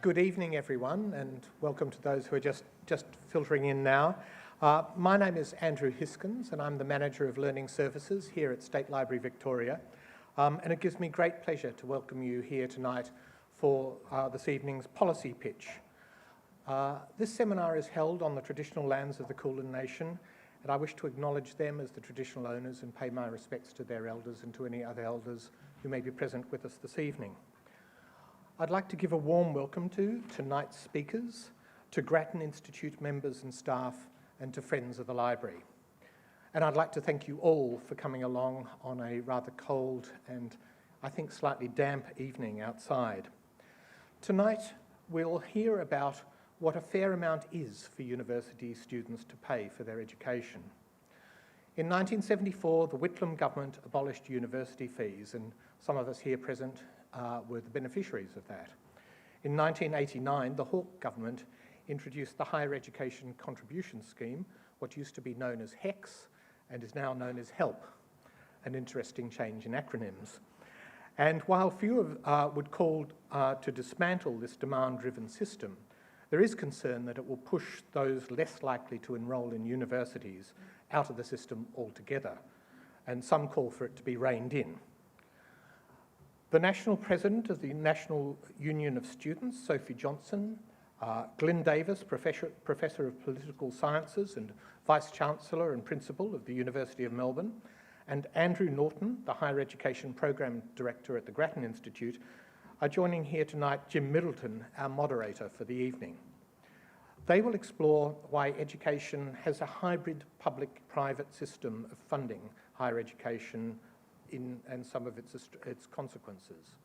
Good evening, everyone, and welcome to those who are just filtering in now. My name is Andrew Hiskins, and I'm the Manager of Learning Services here at State Library Victoria. And it gives me great pleasure to welcome you here tonight for this evening's policy pitch. This seminar is held on the traditional lands of the Kulin Nation, and I wish to acknowledge them as the traditional owners and pay my respects to their elders and to any other elders who may be present with us this evening. I'd like to give a warm welcome to tonight's speakers, to Grattan Institute members and staff, and to friends of the library. And I'd like to thank you all for coming along on a rather cold and I think slightly damp evening outside. Tonight we'll hear about what a fair amount is for university students to pay for their education. In 1974, the Whitlam government abolished university fees, and some of us here present were the beneficiaries of that. In 1989, the Hawke government introduced the Higher Education Contribution Scheme, what used to be known as HECS and is now known as HELP, an interesting change in acronyms. And while few would call to dismantle this demand-driven system, there is concern that it will push those less likely to enrol in universities out of the system altogether, and some call for it to be reined in. The National President of the National Union of Students, Sophie Johnson, Glyn Davis, Professor of Political Sciences and Vice-Chancellor and Principal of the University of Melbourne, and Andrew Norton, the Higher Education Program Director at the Grattan Institute, are joining here tonight Jim Middleton, our moderator for the evening. They will explore why education has a hybrid public-private system of funding higher education and some of its consequences.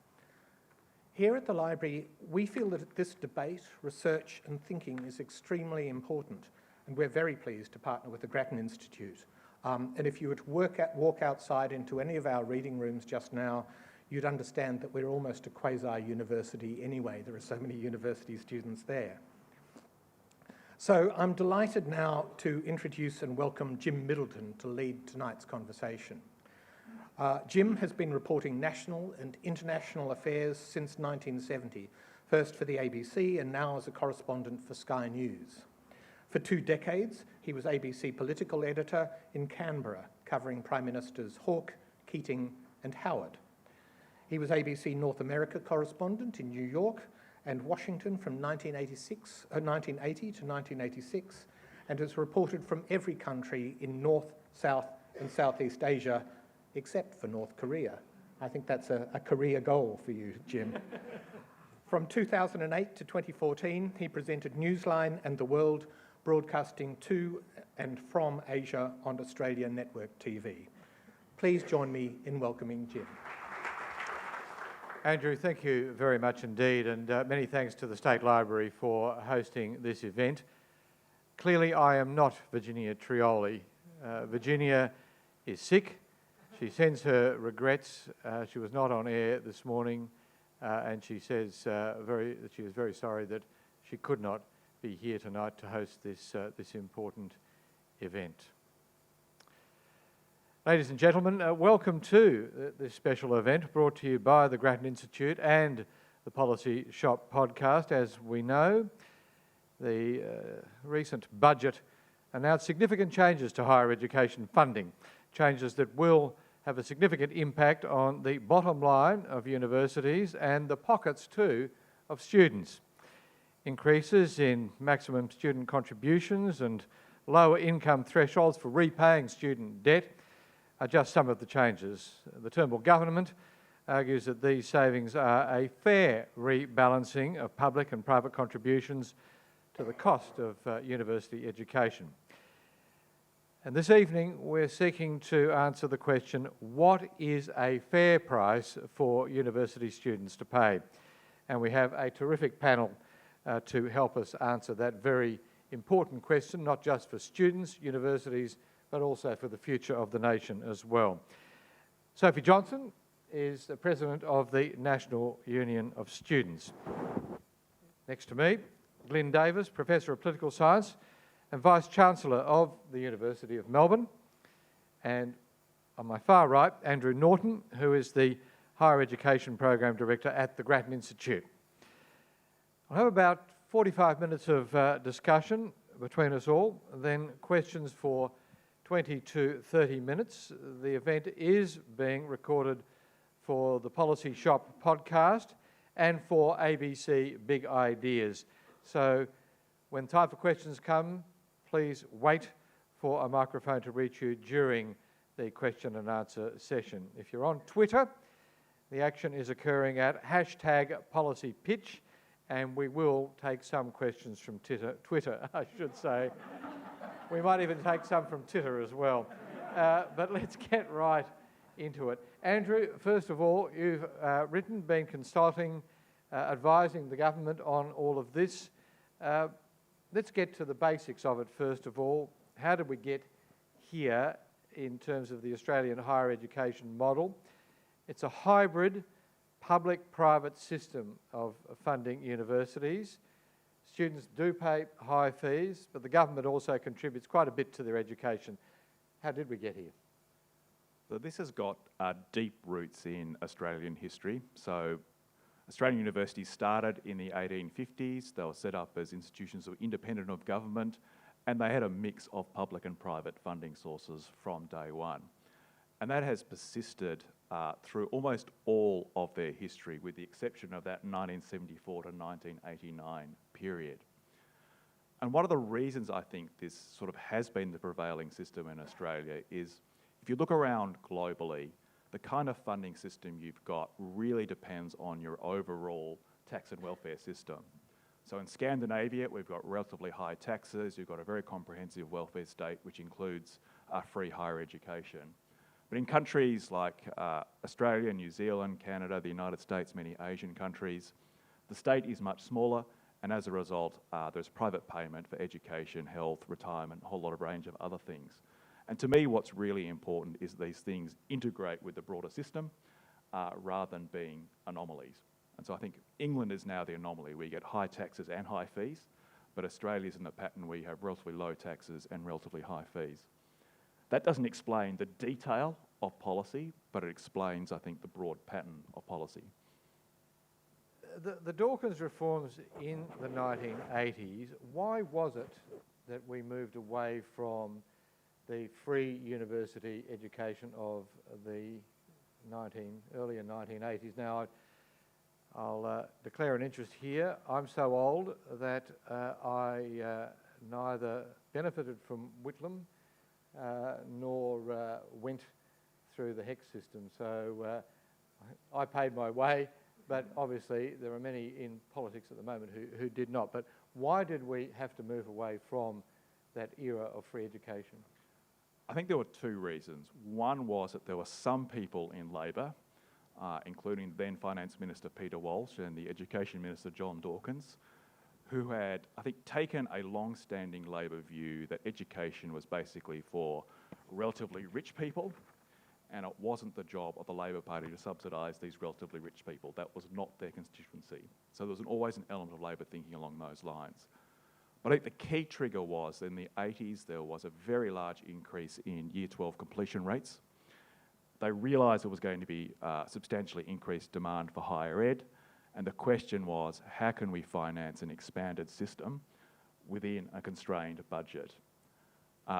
Here at the library, we feel that this debate, research and thinking is extremely important, and we're very pleased to partner with the Grattan Institute. And if you were to walk outside into any of our reading rooms just now, you'd understand that we're almost a quasi-university anyway. There are so many university students there. So I'm delighted now to introduce and welcome Jim Middleton to lead tonight's conversation. Jim has been reporting national and international affairs since 1970, first for the ABC and now as a correspondent for Sky News. For 2 decades, he was ABC political editor in Canberra, covering Prime Ministers Hawke, Keating and Howard. He was ABC North America correspondent in New York and Washington from 1980 to 1986, and has reported from every country in North, South and Southeast Asia, except for North Korea. I think that's a career goal for you, Jim. From 2008 to 2014, he presented Newsline and The World, broadcasting to and from Asia on Australia Network TV. Please join me in welcoming Jim. Andrew, thank you very much indeed, and many thanks to the State Library for hosting this event. Clearly, I am not Virginia Trioli. Virginia is sick. She sends her regrets. She was not on air this morning, and she says that she is very sorry that she could not be here tonight to host this important event. Ladies and gentlemen, welcome to this special event brought to you by the Grattan Institute and the Policy Shop podcast. As we know, the recent budget announced significant changes to higher education funding, changes that will have a significant impact on the bottom line of universities and the pockets too of students. Increases in maximum student contributions and lower income thresholds for repaying student debt are just some of the changes. The Turnbull government argues that these savings are a fair rebalancing of public and private contributions to the cost of university education. And this evening we're seeking to answer the question, what is a fair price for university students to pay? And we have a terrific panel to help us answer that very important question, not just for students, universities, but also for the future of the nation as well. Sophie Johnson is the President of the National Union of Students. Next to me, Glyn Davis, Professor of Political Science and Vice-Chancellor of the University of Melbourne. And on my far right, Andrew Norton, who is the Higher Education Program Director at the Grattan Institute. We'll have about 45 minutes of discussion between us all, then questions for 20 to 30 minutes. The event is being recorded for the Policy Shop podcast and for ABC Big Ideas. So when time for questions come, please wait for a microphone to reach you during the question and answer session. If you're on Twitter, the action is occurring at #PolicyPitch, and we will take some questions from Twitter, I should say. We might even take some from Titter as well. But let's get right into it. Andrew, first of all, you've written, been consulting, advising the government on all of this. Let's get to the basics of it first of all. How did we get here in terms of the Australian higher education model? It's a hybrid public-private system of funding universities. Students do pay high fees, but the government also contributes quite a bit to their education. How did we get here? So this has got deep roots in Australian history. So Australian universities started in the 1850s. They were set up as institutions that were independent of government, and they had a mix of public and private funding sources from day one. And that has persisted through almost all of their history, with the exception of that 1974 to 1989 period. And one of the reasons I think this sort of has been the prevailing system in Australia is, if you look around globally, the kind of funding system you've got really depends on your overall tax and welfare system. So in Scandinavia, we've got relatively high taxes, you've got a very comprehensive welfare state, which includes free higher education. But in countries like Australia, New Zealand, Canada, the United States, many Asian countries, the state is much smaller, and as a result, there's private payment for education, health, retirement, a whole lot of range of other things. And to me, what's really important is these things integrate with the broader system rather than being anomalies. And so I think England is now the anomaly. We get high taxes and high fees, but Australia's in the pattern where you have relatively low taxes and relatively high fees. That doesn't explain the detail of policy, but it explains, I think, the broad pattern of policy. The Dawkins reforms in the 1980s, why was it that we moved away from the free university education of the earlier 1980s? Now, I'll declare an interest here. I'm so old that I neither benefited from Whitlam nor went through the HECS system. So I paid my way, but obviously there are many in politics at the moment who did not. But why did we have to move away from that era of free education? I think there were two reasons. One was that there were some people in Labor, including then Finance Minister Peter Walsh and the Education Minister John Dawkins, who had, I think, taken a long-standing Labor view that education was basically for relatively rich people, and it wasn't the job of the Labor Party to subsidise these relatively rich people. That was not their constituency. So there was always an element of Labor thinking along those lines. But I think the key trigger was, in the 80s, there was a very large increase in Year 12 completion rates. They realised there was going to be substantially increased demand for higher ed, and the question was, how can we finance an expanded system within a constrained budget?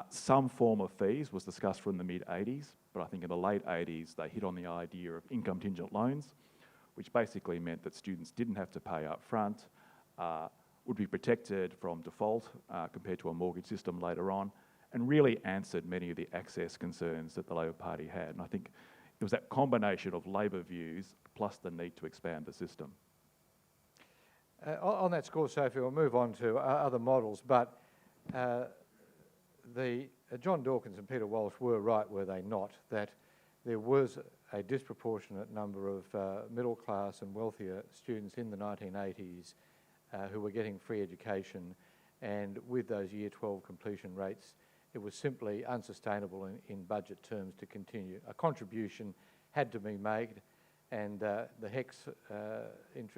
Some form of fees was discussed from the mid-80s, but I think in the late 80s they hit on the idea of income-contingent loans, which basically meant that students didn't have to pay up front, would be protected from default compared to a mortgage system later on, and really answered many of the access concerns that the Labor Party had. And I think it was that combination of Labor views plus the need to expand the system. On that score, Sophie, we'll move on to other models, but John Dawkins and Peter Walsh were right, were they not, that there was a disproportionate number of middle class and wealthier students in the 1980s who were getting free education, and with those Year 12 completion rates, it was simply unsustainable in budget terms to continue. A contribution had to be made, and the HECS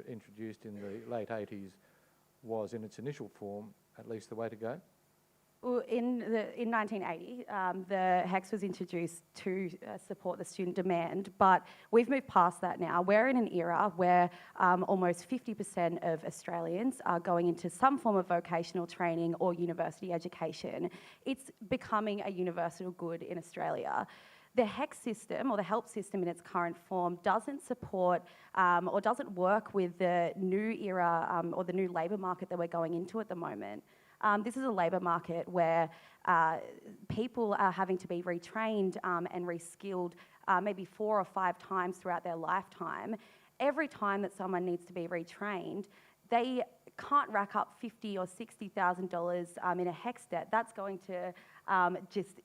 introduced in the late 80s was, in its initial form, at least the way to go. Well, in 1980, the HECS was introduced to support the student demand, but we've moved past that now. We're in an era where almost 50% of Australians are going into some form of vocational training or university education. It's becoming a universal good in Australia. The HECS system, or the help system in its current form, doesn't support or doesn't work with the new era or the new labour market that we're going into at the moment. This is a labour market where people are having to be retrained and reskilled maybe 4 or 5 times throughout their lifetime. Every time that someone needs to be retrained, they can't rack up $50,000 or $60,000 in a HECS debt. That's going to just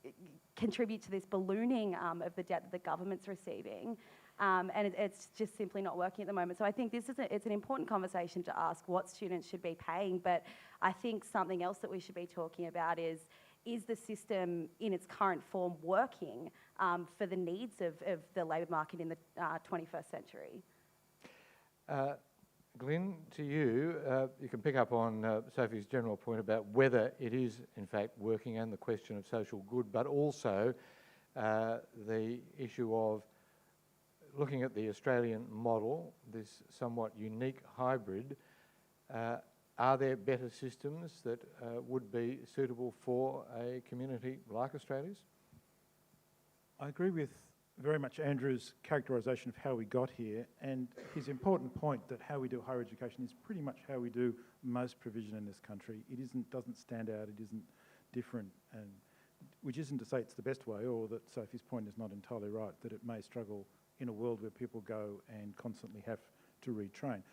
contribute to this ballooning of the debt that the government's receiving. And it's just simply not working at the moment. So I think it's an important conversation to ask what students should be paying, but I think something else that we should be talking about is the system in its current form working for the needs of the labour market in the 21st century? Glenn, to you, you can pick up on Sophie's general point about whether it is in fact working and the question of social good, but also the issue of looking at the Australian model, this somewhat unique hybrid. Are there better systems that would be suitable for a community like Australia's? I agree with very much Andrew's characterisation of how we got here, and his important point that how we do higher education is pretty much how we do most provision in this country. It doesn't stand out, it isn't different, and which isn't to say it's the best way, or that Sophie's point is not entirely right, that it may struggle in a world where people go and constantly have to retrain.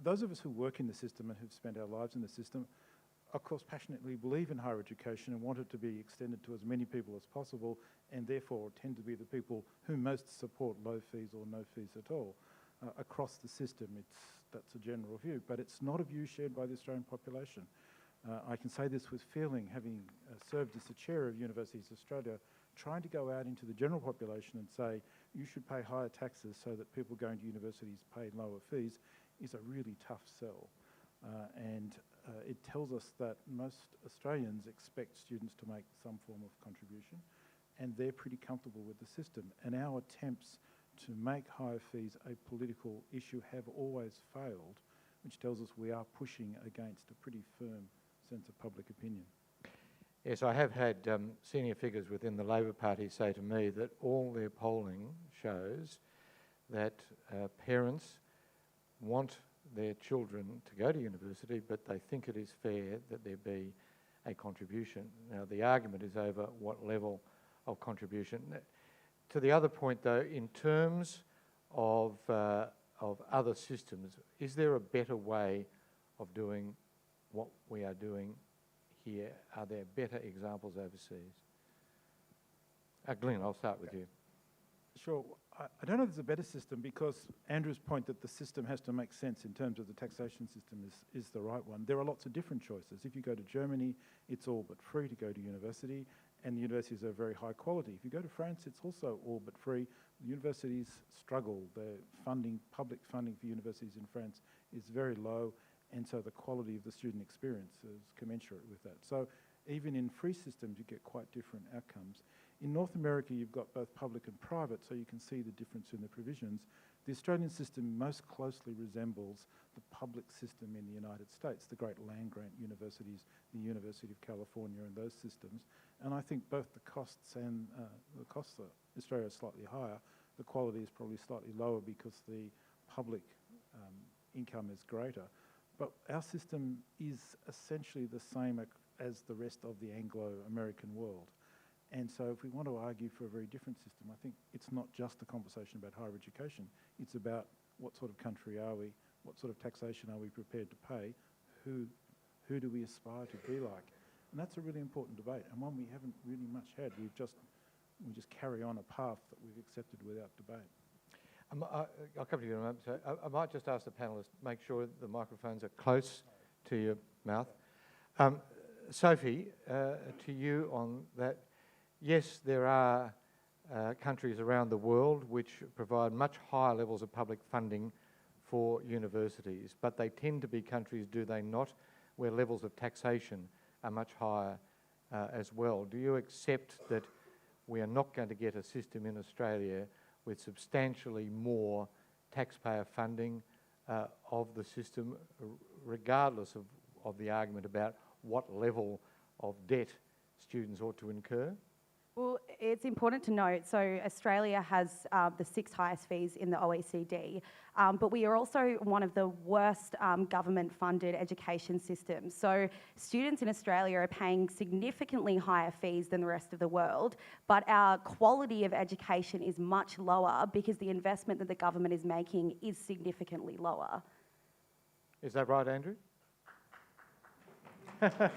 Those of us who work in the system and who've spent our lives in the system, of course, passionately believe in higher education and want it to be extended to as many people as possible, and therefore tend to be the people who most support low fees or no fees at all. Across the system, that's a general view, but it's not a view shared by the Australian population. I can say this with feeling, having served as the chair of Universities Australia, trying to go out into the general population and say, you should pay higher taxes so that people going to universities pay lower fees, is a really tough sell. And it tells us that most Australians expect students to make some form of contribution, and they're pretty comfortable with the system. And our attempts to make higher fees a political issue have always failed, which tells us we are pushing against a pretty firm sense of public opinion. Yes, I have had senior figures within the Labor Party say to me that all their polling shows that parents want their children to go to university, but they think it is fair that there be a contribution. Now, the argument is over what level of contribution. To the other point, though, in terms of other systems, is there a better way of doing what we are doing here? Are there better examples overseas? Glenn, I'll start with you. Sure. I don't know if there's a better system, because Andrew's point that the system has to make sense in terms of the taxation system is the right one. There are lots of different choices. If you go to Germany, it's all but free to go to university, and the universities are very high quality. If you go to France, it's also all but free. The universities struggle. The funding, public funding for universities in France is very low, and so the quality of the student experience is commensurate with that. So even in free systems, you get quite different outcomes. In North America, you've got both public and private, so you can see the difference in the provisions. The Australian system most closely resembles the public system in the United States, the great land-grant universities, the University of California and those systems. And I think both the costs and the costs of Australia are slightly higher. The quality is probably slightly lower because the public income is greater. But our system is essentially the same as the rest of the Anglo-American world. And so if we want to argue for a very different system, I think it's not just a conversation about higher education. It's about what sort of country are we, what sort of taxation are we prepared to pay, who do we aspire to be like? And that's a really important debate, and one we haven't really much had. We just carry on a path that we've accepted without debate. I'll come to you in a moment. So I might just ask the panellists, make sure the microphones are close to your mouth. Sophie, to you on that. Yes, there are countries around the world which provide much higher levels of public funding for universities, but they tend to be countries, do they not, where levels of taxation are much higher as well. Do you accept that we are not going to get a system in Australia with substantially more taxpayer funding of the system, regardless of the argument about what level of debt students ought to incur? Well, it's important to note, so Australia has the 6th highest fees in the OECD, but we are also one of the worst government-funded education systems. So students in Australia are paying significantly higher fees than the rest of the world, but our quality of education is much lower because the investment that the government is making is significantly lower. Is that right, Andrew? Agreed.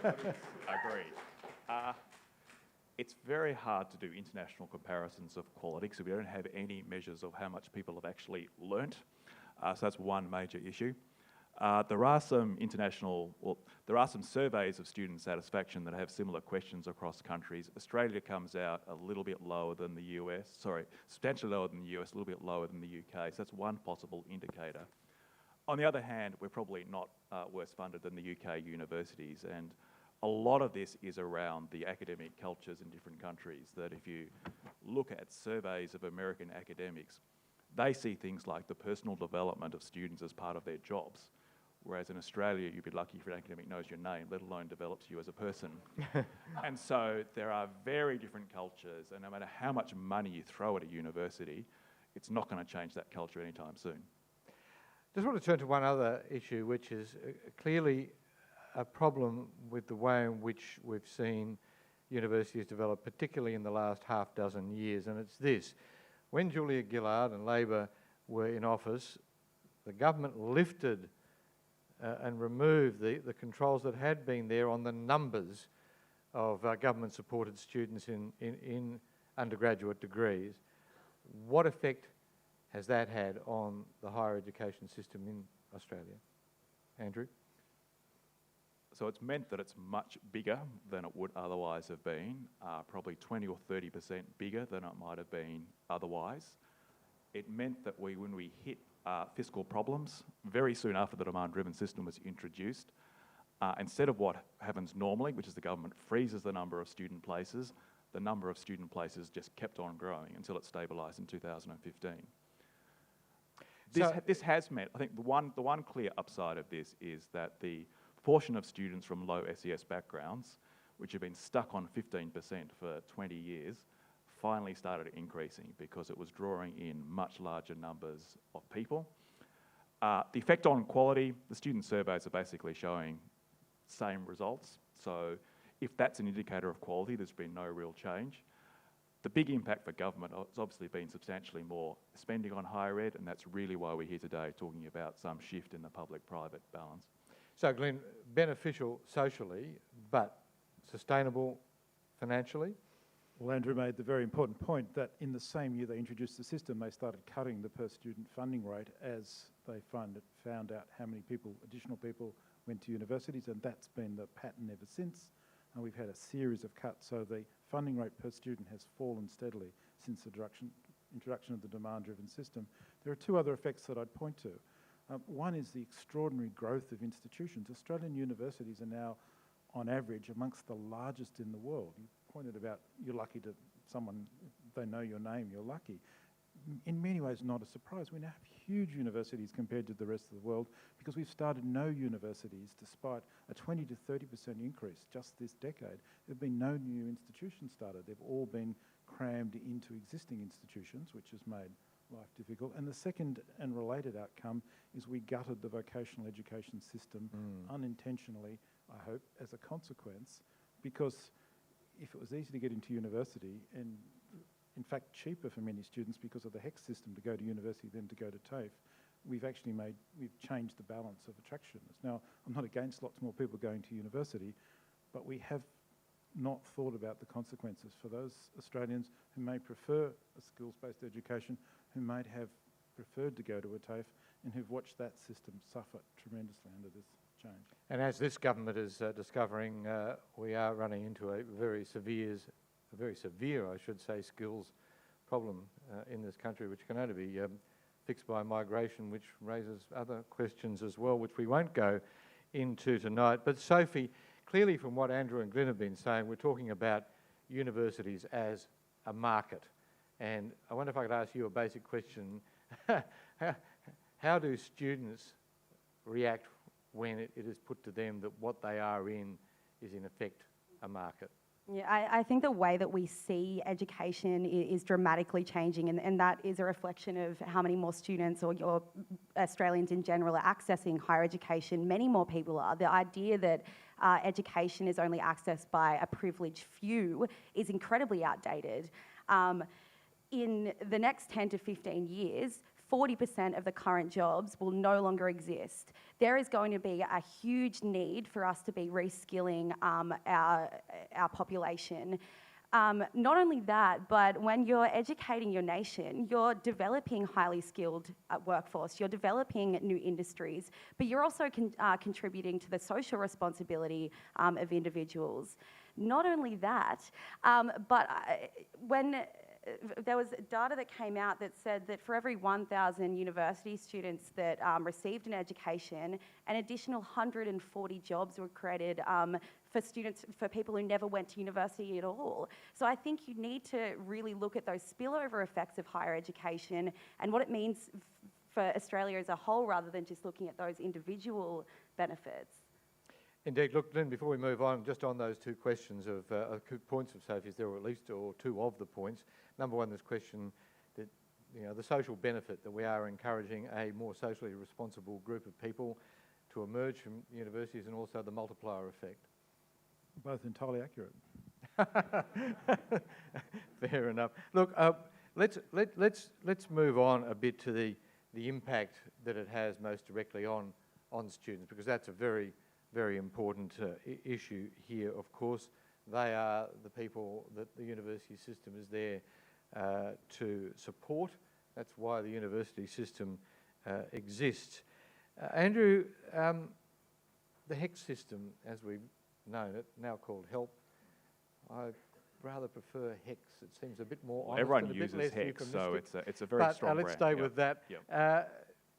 It's very hard to do international comparisons of quality because we don't have any measures of how much people have actually learnt. So that's one major issue. There are some surveys of student satisfaction that have similar questions across countries. Australia comes out a little bit lower than the US, substantially lower than the US, a little bit lower than the UK. So that's one possible indicator. On the other hand, we're probably not worse funded than the UK universities, and a lot of this is around the academic cultures in different countries, that if you look at surveys of American academics, they see things like the personal development of students as part of their jobs, whereas in Australia, you'd be lucky if an academic knows your name, let alone develops you as a person. And so there are very different cultures, and no matter how much money you throw at a university, it's not going to change that culture anytime soon. Just want to turn to one other issue, which is clearly a problem with the way in which we've seen universities develop, particularly in the last half dozen years, and it's this. When Julia Gillard and Labor were in office, the government lifted and removed the controls that had been there on the numbers of government-supported students in undergraduate degrees. What effect has that had on the higher education system in Australia? Andrew? So it's meant that it's much bigger than it would otherwise have been, probably 20 or 30% bigger than it might have been otherwise. It meant that when we hit fiscal problems, very soon after the demand-driven system was introduced, instead of what happens normally, which is the government freezes the number of student places, the number of student places just kept on growing until it stabilised in 2015. This has meant, I think the one clear upside of this is that the proportion of students from low SES backgrounds, which have been stuck on 15% for 20 years, finally started increasing because it was drawing in much larger numbers of people. The effect on quality, the student surveys are basically showing same results. So if that's an indicator of quality, there's been no real change. The big impact for government has obviously been substantially more spending on higher ed, and that's really why we're here today talking about some shift in the public-private balance. So, Glenn, beneficial socially, but sustainable financially? Well, Andrew made the very important point that in the same year they introduced the system, they started cutting the per-student funding rate as they found out how many additional people went to universities, and that's been the pattern ever since. And we've had a series of cuts, so the funding rate per student has fallen steadily since the introduction of the demand-driven system. There are two other effects that I'd point to. One is the extraordinary growth of institutions. Australian universities are now, on average, amongst the largest in the world. You pointed about you're lucky to someone, they know your name, you're lucky. In many ways, not a surprise. We now have huge universities compared to the rest of the world because we've started no universities despite a 20 to 30% increase just this decade. There have been no new institutions started. They've all been crammed into existing institutions, which has made life difficult. And the second and related outcome is we gutted the vocational education system unintentionally, I hope, as a consequence, because if it was easy to get into university and in fact cheaper for many students because of the HEX system to go to university than to go to TAFE, we've changed the balance of attractiveness. Now, I'm not against lots more people going to university, but we have not thought about the consequences for those Australians who may prefer a skills-based education, who might have preferred to go to a TAFE, and who've watched that system suffer tremendously under this change. And as this government is discovering, we are running into a very severe, I should say, skills problem in this country, which can only be fixed by migration, which raises other questions as well, which we won't go into tonight. But Sophie, clearly from what Andrew and Glenn have been saying, we're talking about universities as a market. And I wonder if I could ask you a basic question. How do students react when it is put to them that what they are in is in effect a market? Yeah, I think the way that we see education is dramatically changing, and that is a reflection of how many more students or Australians in general are accessing higher education. Many more people are. The idea that education is only accessed by a privileged few is incredibly outdated. In the next 10 to 15 years, 40% of the current jobs will no longer exist. There is going to be a huge need for us to be reskilling our population. Not only that, but when you're educating your nation, you're developing highly skilled workforce, you're developing new industries, but you're also contributing to the social responsibility of individuals. Not only that, but when there was data that came out that said that for every 1,000 university students that received an education, an additional 140 jobs were created for people who never went to university at all. So I think you need to really look at those spillover effects of higher education and what it means for Australia as a whole, rather than just looking at those individual benefits. Indeed. Look, Lynn, before we move on, just on those two questions of points of Sophie's, there were at least two of the points. Number one, this question that, the social benefit that we are encouraging a more socially responsible group of people to emerge from universities, and also the multiplier effect. Both entirely accurate. Fair enough. Look, let's move on a bit to the impact that it has most directly on students, because that's a very important issue here. Of course, they are the people that the university system is there to support. That's why the university system exists. Andrew, the HEX system, as we've known it, now called HELP, I rather prefer HEX. It seems a bit more honest. Everyone and a uses bit less HEX, so euphemistic. it's a very strong brand. Let's stay with that. Yep.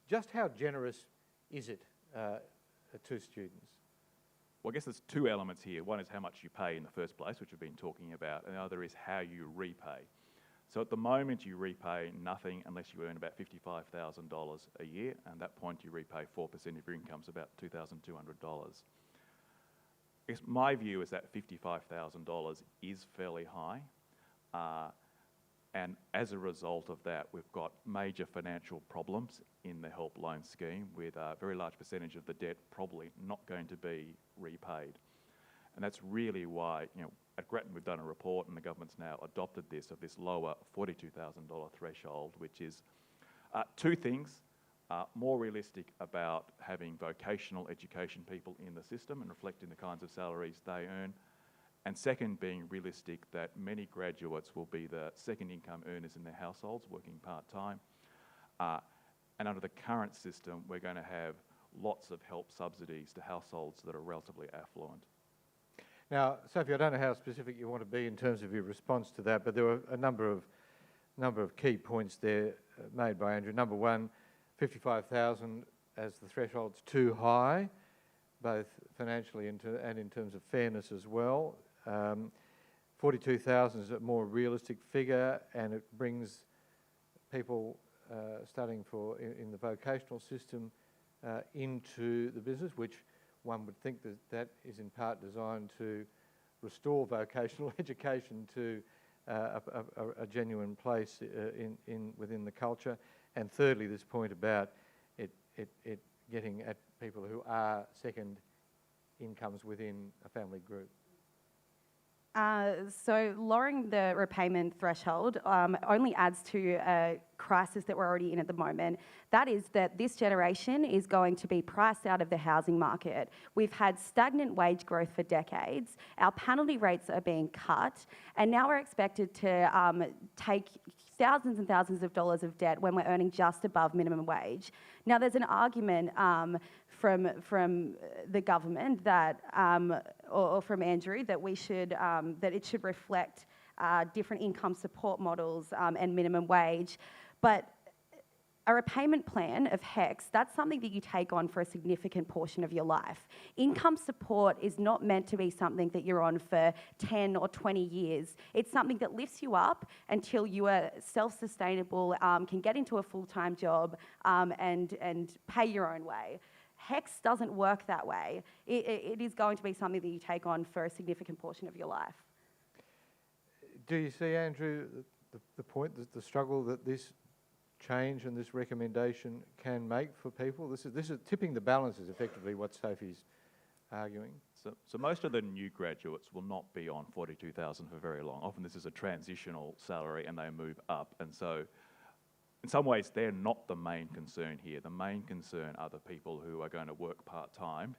Just how generous is it to students? Well, I guess there's two elements here. One is how much you pay in the first place, which we've been talking about, and the other is how you repay. So at the moment, you repay nothing unless you earn about $55,000 a year, and at that point you repay 4% of your income, so about $2,200. I guess my view is that $55,000 is fairly high, and as a result of that, we've got major financial problems in the HELP loan scheme, with a very large percentage of the debt probably not going to be repaid. And that's really why, at Grattan we've done a report, and the government's now adopted this lower $42,000 threshold, which is two things: more realistic about having vocational education people in the system and reflecting the kinds of salaries they earn, and second, being realistic that many graduates will be the second income earners in their households, working part-time. And under the current system, we're going to have lots of HELP subsidies to households that are relatively affluent. Now, Sophie, I don't know how specific you want to be in terms of your response to that, but there were a number of key points there made by Andrew. Number one, 55,000 as the threshold's too high, both financially and in terms of fairness as well. 42,000 is a more realistic figure, and it brings people studying in the vocational system into the business, which one would think that is in part designed to restore vocational education to a genuine place within the culture. And thirdly, this point about it getting at people who are second incomes within a family group. So lowering the repayment threshold only adds to a crisis that we're already in at the moment. That is that this generation is going to be priced out of the housing market. We've had stagnant wage growth for decades. Our penalty rates are being cut, and now we're expected to take thousands and thousands of dollars of debt when we're earning just above minimum wage. Now, there's an argument from the government that, or from Andrew, that we should that it should reflect different income support models and minimum wage, but a repayment plan of HECS, that's something that you take on for a significant portion of your life. Income support is not meant to be something that you're on for 10 or 20 years. It's something that lifts you up until you are self-sustainable, can get into a full-time job and pay your own way. HECS doesn't work that way. It is going to be something that you take on for a significant portion of your life. Do you see, Andrew, the point, that the struggle that this change and this recommendation can make for people? This is tipping the balance is effectively what Sophie's arguing. So most of the new graduates will not be on $42,000 for very long. Often this is a transitional salary and they move up. And so in some ways they're not the main concern here. The main concern are the people who are going to work part-time,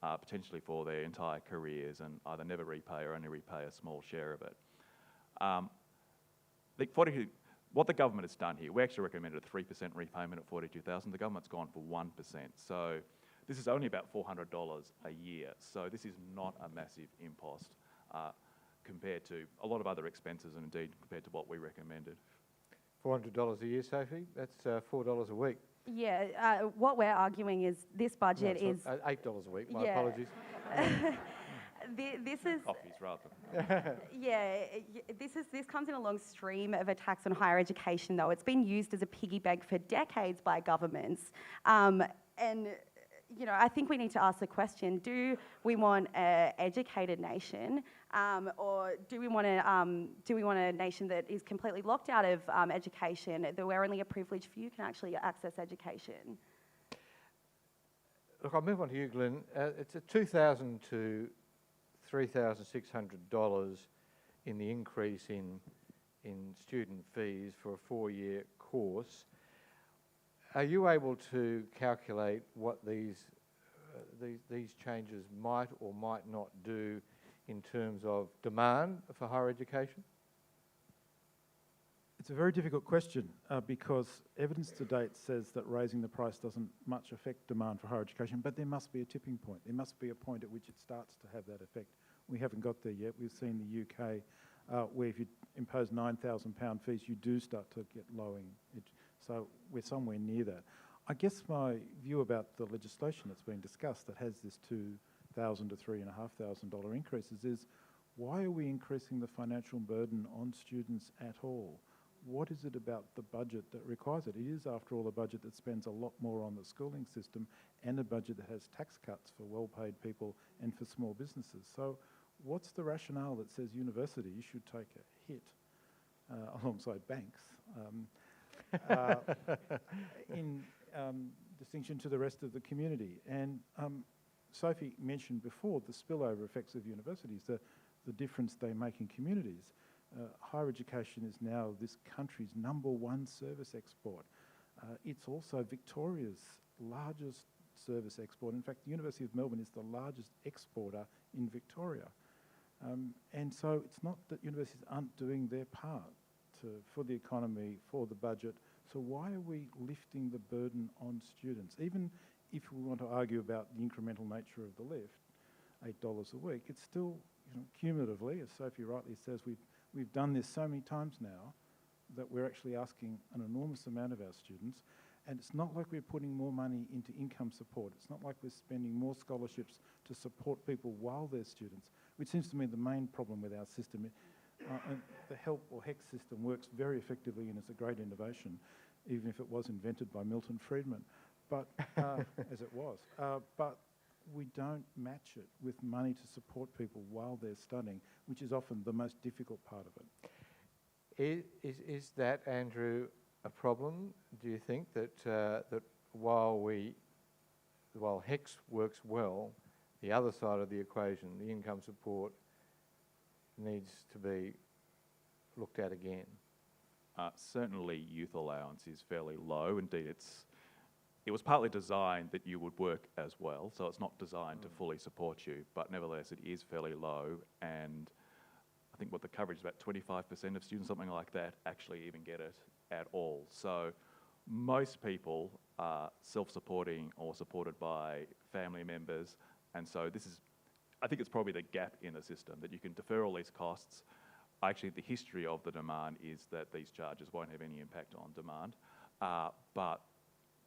potentially for their entire careers, and either never repay or only repay a small share of it. What the government has done here, we actually recommended a 3% repayment at $42,000. The government's gone for 1%. So this is only about $400 a year. So this is not a massive impost compared to a lot of other expenses, and indeed compared to what we recommended. $400 a year, Sophie? That's $4 a week. Yeah, what we're arguing is this budget is... $8 a week, my apologies. This is... Coffees, rather. Yeah, this comes in a long stream of attacks on higher education, though. It's been used as a piggy bank for decades by governments. And, you know, I think we need to ask the question, do we want an educated nation, or do we want a nation that is completely locked out of education, that where only a privileged few can actually access education? Look, I'll move on to you, Glenn. It's a $2,000 to $3,600 in the increase in student fees for a 4-year course. Are you able to calculate what these changes might or might not do in terms of demand for higher education? It's a very difficult question because evidence to date says that raising the price doesn't much affect demand for higher education, but there must be a tipping point. There must be a point at which it starts to have that effect. We haven't got there yet. We've seen the UK where if you impose £9,000 fees, you do start to get lowering. So we're somewhere near that. I guess my view about the legislation that's being discussed that has this $2,000 to $3,500 increases is, why are we increasing the financial burden on students at all? What is it about the budget that requires it? It is, after all, a budget that spends a lot more on the schooling system and a budget that has tax cuts for well-paid people and for small businesses. So what's the rationale that says universities should take a hit alongside banks in distinction to the rest of the community? And Sophie mentioned before the spillover effects of universities, the difference they make in communities. Higher education is now this country's #1 service export. It's also Victoria's largest service export. In fact, the University of Melbourne is the largest exporter in Victoria. And so it's not that universities aren't doing their part for the economy, for the budget. So why are we lifting the burden on students? Even if we want to argue about the incremental nature of the lift, $8 a week, it's still, you know, cumulatively, as Sophie rightly says, we've done this so many times now that we're actually asking an enormous amount of our students. And it's not like we're putting more money into income support. It's not like we're spending more scholarships to support people while they're students, which seems to me the main problem with our system. And the HELP or HECS system works very effectively and is a great innovation, even if it was invented by Milton Friedman, but as it was. But we don't match it with money to support people while they're studying, which is often the most difficult part of it. Is that, Andrew, a problem? Do you think that while HECS works well, the other side of the equation, the income support, needs to be looked at again? Certainly youth allowance is fairly low. Indeed, it was partly designed that you would work as well, so it's not designed to fully support you, but nevertheless it is fairly low, and I think what the coverage is about 25% of students, something like that, actually even get it at all. So most people are self-supporting or supported by family members, and so I think it's probably the gap in the system, that you can defer all these costs. Actually, the history of the demand is that these charges won't have any impact on demand. but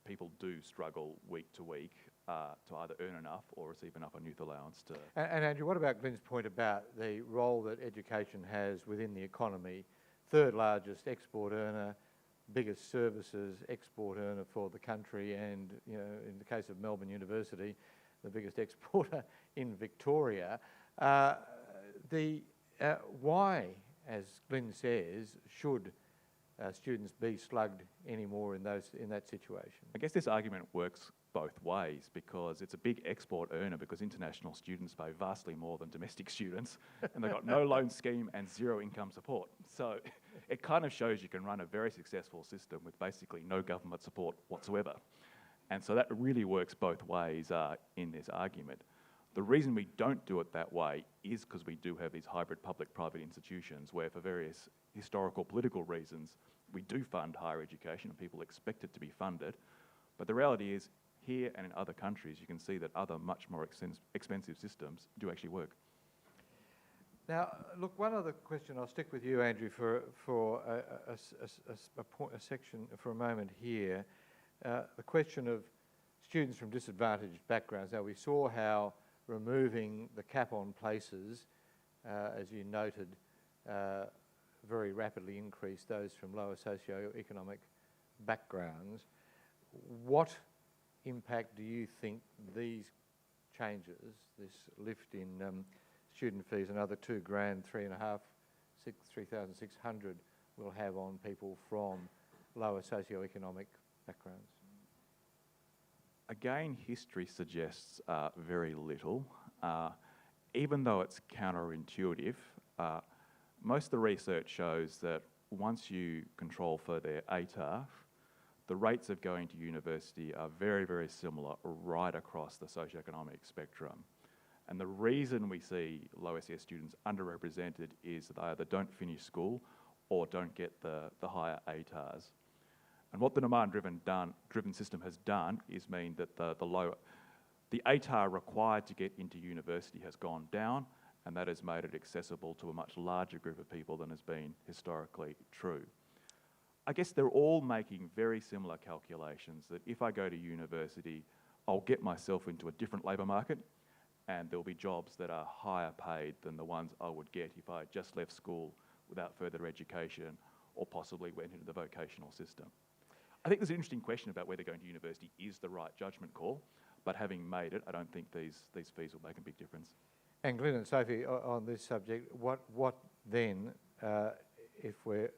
people do struggle week to week to either earn enough or receive enough on youth allowance to... And Andrew, what about Glyn's point about the role that education has within the economy? Third largest export earner, biggest services export earner for the country, and in the case of Melbourne University, the biggest exporter in Victoria. Why, as Glyn says, should students be slugged anymore in that situation? I guess this argument works both ways, because it's a big export earner because international students pay vastly more than domestic students, and they've got no loan scheme and zero income support. So it kind of shows you can run a very successful system with basically no government support whatsoever. And so that really works both ways in this argument. The reason we don't do it that way is because we do have these hybrid public-private institutions where, for various historical political reasons, we do fund higher education and people expect it to be funded. But the reality is, here and in other countries, you can see that other much more expensive systems do actually work. Now, look, one other question, I'll stick with you, Andrew, for a section for a moment here. The question of students from disadvantaged backgrounds. Now, we saw how removing the cap on places, as you noted, very rapidly increased those from lower socio-economic backgrounds. What impact do you think these changes, this lift in student fees, another $2,000, $3,600 will have on people from lower socio-economic backgrounds? Again, history suggests very little. Even though it's counterintuitive, most of the research shows that once you control for their ATAR, the rates of going to university are very, very similar right across the socioeconomic spectrum. And the reason we see low SES students underrepresented is that they either don't finish school or don't get the higher ATARs. And what the demand-driven system has done is mean that the ATAR required to get into university has gone down, and that has made it accessible to a much larger group of people than has been historically true. I guess they're all making very similar calculations that if I go to university, I'll get myself into a different labour market, and there'll be jobs that are higher paid than the ones I would get if I just left school without further education or possibly went into the vocational system. I think there's an interesting question about whether going to university is the right judgment call, but having made it, I don't think these fees will make a big difference. And Glyn and Sophie, on this subject, what then, if we're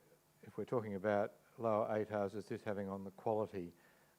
talking about lower ATARs, is this having on the quality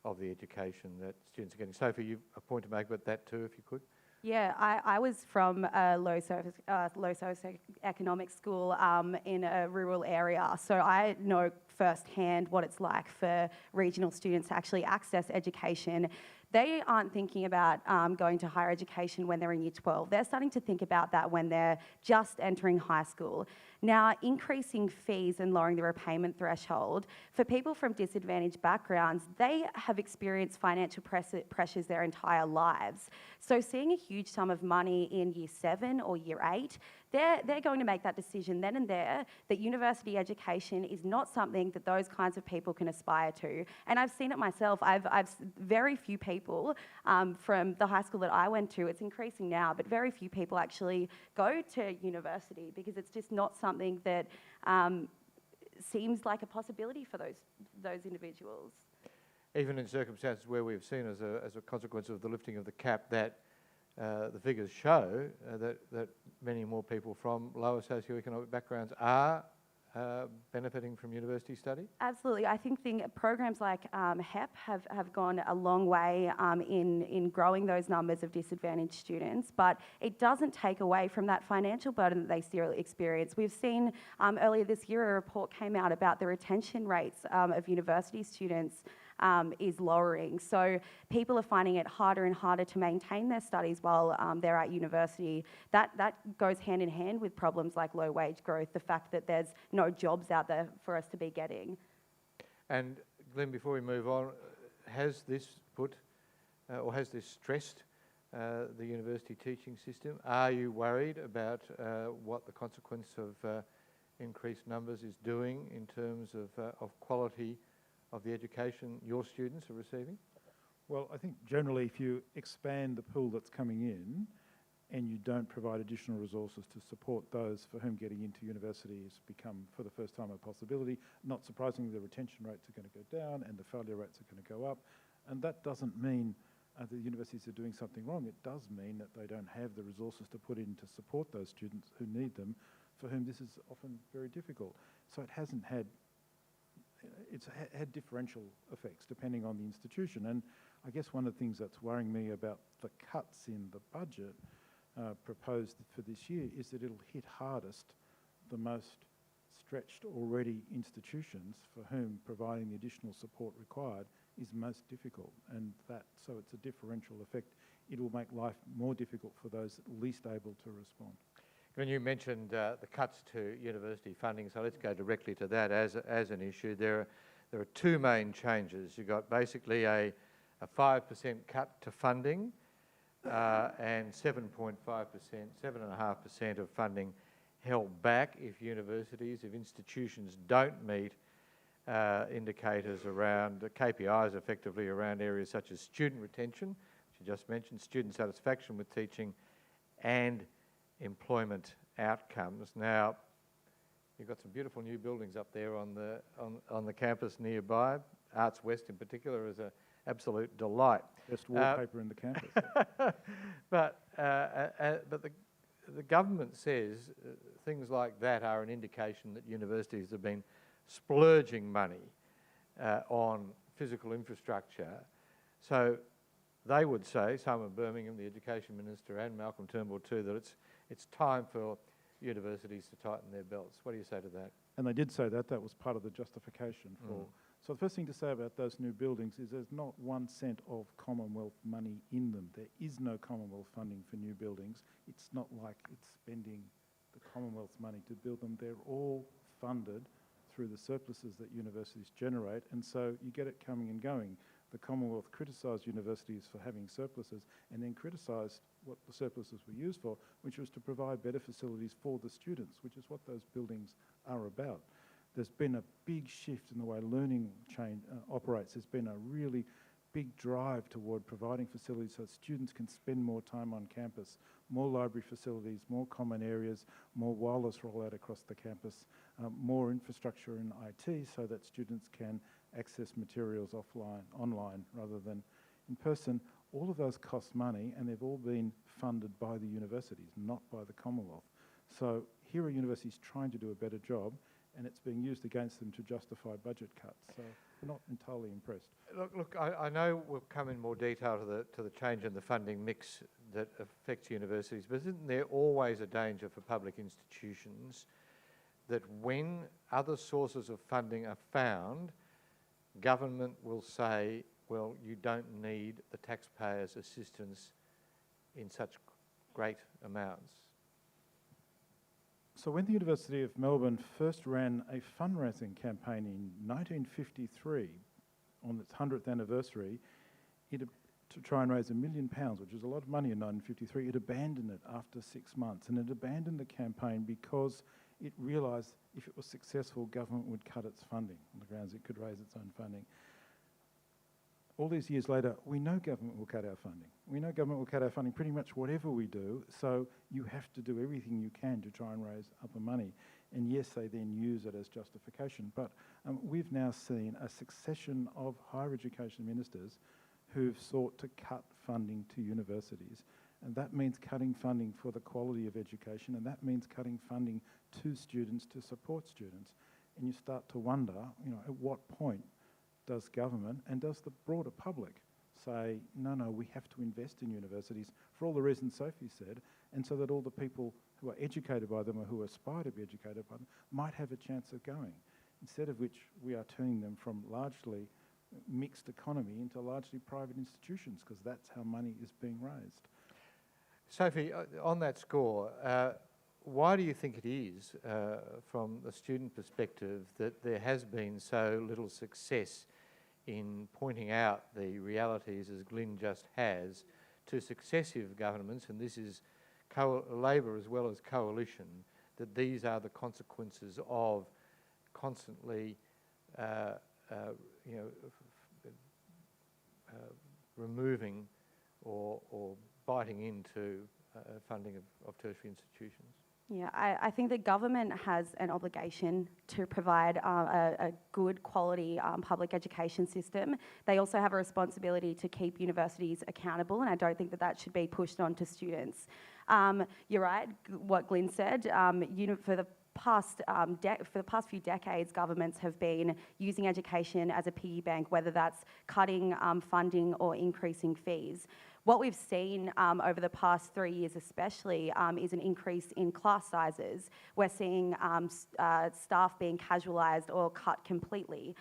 of the education that students are getting? Sophie, you've a point to make about that too, if you could. Yeah, I was from a low socioeconomic school in a rural area, so I know firsthand what it's like for regional students to actually access education. They aren't thinking about going to higher education when they're in year 12. They're starting to think about that when they're just entering high school. Now, increasing fees and lowering the repayment threshold, for people from disadvantaged backgrounds, they have experienced financial pressures their entire lives. So seeing a huge sum of money in year 7 or year 8, they're going to make that decision then and there that university education is not something that those kinds of people can aspire to. And I've seen it myself. I've very few people from the high school that I went to, it's increasing now, but very few people actually go to university because it's just not something that seems like a possibility for those individuals. Even in circumstances where we've seen as a consequence of the lifting of the cap that the figures show that many more people from lower socioeconomic backgrounds are benefiting from university study? Absolutely. I think programs like HEP have gone a long way in growing those numbers of disadvantaged students, but it doesn't take away from that financial burden that they still experience. We've seen earlier this year a report came out about the retention rates of university students is lowering. So people are finding it harder and harder to maintain their studies while they're at university. That goes hand in hand with problems like low wage growth, the fact that there's no jobs out there for us to be getting. And Glyn, before we move on, has this stressed the university teaching system? Are you worried about what the consequence of increased numbers is doing in terms of quality of the education your students are receiving? Well, I think generally if you expand the pool that's coming in and you don't provide additional resources to support those for whom getting into university has become for the first time a possibility, not surprisingly the retention rates are going to go down and the failure rates are going to go up. And that doesn't mean the universities are doing something wrong. It does mean that they don't have the resources to put in to support those students who need them, for whom this is often very difficult. So it hasn't had, it's had differential effects depending on the institution. And I guess one of the things that's worrying me about the cuts in the budget proposed for this year is that it'll hit hardest the most stretched already institutions for whom providing the additional support required is most difficult, and so it's a differential effect. It will make life more difficult for those least able to respond. When you mentioned the cuts to university funding, so let's go directly to that as an issue. There are two main changes. You've got basically a 5% cut to funding and 7.5% of funding held back if institutions don't meet indicators around KPIs effectively around areas such as student retention, which you just mentioned, student satisfaction with teaching, and employment outcomes. Now, you've got some beautiful new buildings up there on the campus nearby. Arts West in particular is an absolute delight. Best wallpaper in the campus. But the government says things like that are an indication that universities have been splurging money on physical infrastructure. So they would say, Simon Birmingham, the Education Minister, and Malcolm Turnbull too, that it's time for universities to tighten their belts. What do you say to that? And they did say that. That was part of the justification for... So the first thing to say about those new buildings is there's not 1 cent of Commonwealth money in them. There is no Commonwealth funding for new buildings. It's not like it's spending the Commonwealth's money to build them. They're all funded through the surpluses that universities generate, and so you get it coming and going. The Commonwealth criticised universities for having surpluses and then criticised what the surpluses were used for, which was to provide better facilities for the students, which is what those buildings are about. There's been a big shift in the way learning operates. There's been a really big drive toward providing facilities so students can spend more time on campus, more library facilities, more common areas, more wireless rollout across the campus, more infrastructure in IT so that students can access materials online rather than in person. All of those cost money, and they've all been funded by the universities, not by the Commonwealth. So here are universities trying to do a better job, and it's being used against them to justify budget cuts. So we're not entirely impressed. Look, I know we'll come in more detail to the change in the funding mix that affects universities, but isn't there always a danger for public institutions that when other sources of funding are found, government will say, well, you don't need the taxpayers' assistance in such great amounts? So when the University of Melbourne first ran a fundraising campaign in 1953, on its 100th anniversary, to try and raise £1 million, which is a lot of money in 1953, it abandoned it after 6 months. And it abandoned the campaign because it realised if it was successful, government would cut its funding on the grounds it could raise its own funding. All these years later, we know government will cut our funding. We know government will cut our funding pretty much whatever we do, so you have to do everything you can to try and raise up the money. And yes, they then use it as justification. But we've now seen a succession of higher education ministers who've sought to cut funding to universities. And that means cutting funding for the quality of education, and that means cutting funding to students to support students. And you start to wonder, at what point does government and does the broader public say, no, we have to invest in universities for all the reasons Sophie said, and so that all the people who are educated by them or who aspire to be educated by them might have a chance of going, instead of which we are turning them from largely mixed economy into largely private institutions, because that's how money is being raised. Sophie, on that score, why do you think it is, from the student perspective, that there has been so little success in pointing out the realities, as Glyn just has, to successive governments, and this is Labor as well as coalition, that these are the consequences of constantly you know, removing or biting into funding of tertiary institutions? Yeah, I think the government has an obligation to provide a good quality public education system. They also have a responsibility to keep universities accountable, and I don't think that that should be pushed on to students. You're right, what Glyn said, for the past few decades, governments have been using education as a piggy bank, whether that's cutting funding or increasing fees. What we've seen over the past 3 years especially is an increase in class sizes. We're seeing staff being casualised or cut completely.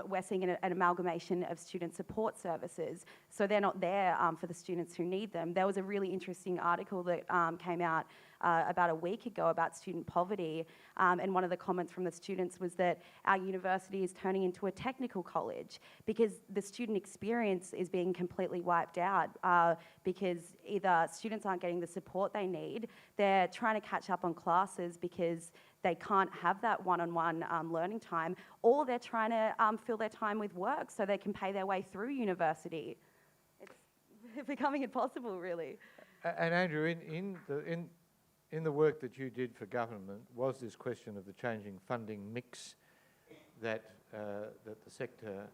We're seeing an amalgamation of student support services, so they're not there for the students who need them. There was a really interesting article that came out about a week ago about student poverty, and one of the comments from the students was that our university is turning into a technical college because the student experience is being completely wiped out because either students aren't getting the support they need, they're trying to catch up on classes because they can't have that one-on-one learning time, or they're trying to fill their time with work so they can pay their way through university. It's becoming impossible, really. And Andrew, in the work that you did for government, was this question of the changing funding mix that the sector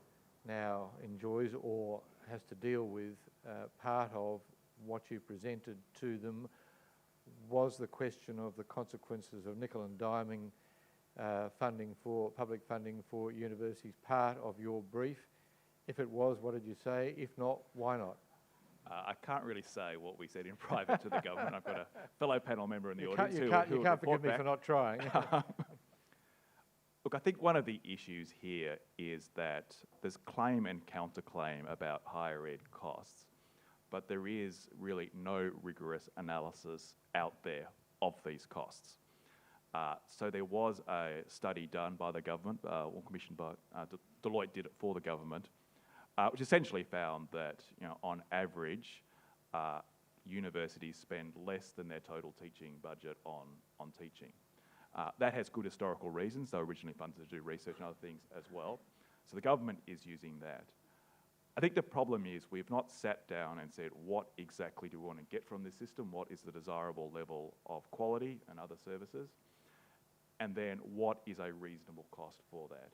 now enjoys or has to deal with part of what you presented to them? Was the question of the consequences of nickel and diming public funding for universities part of your brief? If it was, what did you say? If not, why not? I can't really say what we said in private to the government. I've got a fellow panel member in the audience who You can't forgive me for not trying. Look, I think one of the issues here is that there's claim and counterclaim about higher ed costs, but there is really no rigorous analysis out there of these costs. So there was a study done by the government, or commissioned by Deloitte did it for the government, which essentially found that, on average, universities spend less than their total teaching budget on teaching. That has good historical reasons. They were originally funded to do research and other things as well. So the government is using that. I think the problem is we've not sat down and said, what exactly do we want to get from this system? What is the desirable level of quality and other services? And then what is a reasonable cost for that?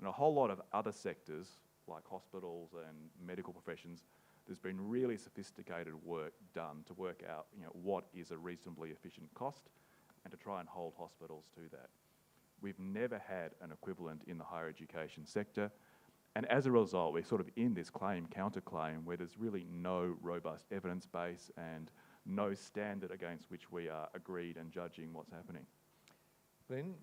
In a whole lot of other sectors, like hospitals and medical professions, there's been really sophisticated work done to work out, what is a reasonably efficient cost and to try and hold hospitals to that. We've never had an equivalent in the higher education sector. And as a result, we're sort of in this claim-counterclaim where there's really no robust evidence base and no standard against which we are agreed and judging what's happening. Glyn,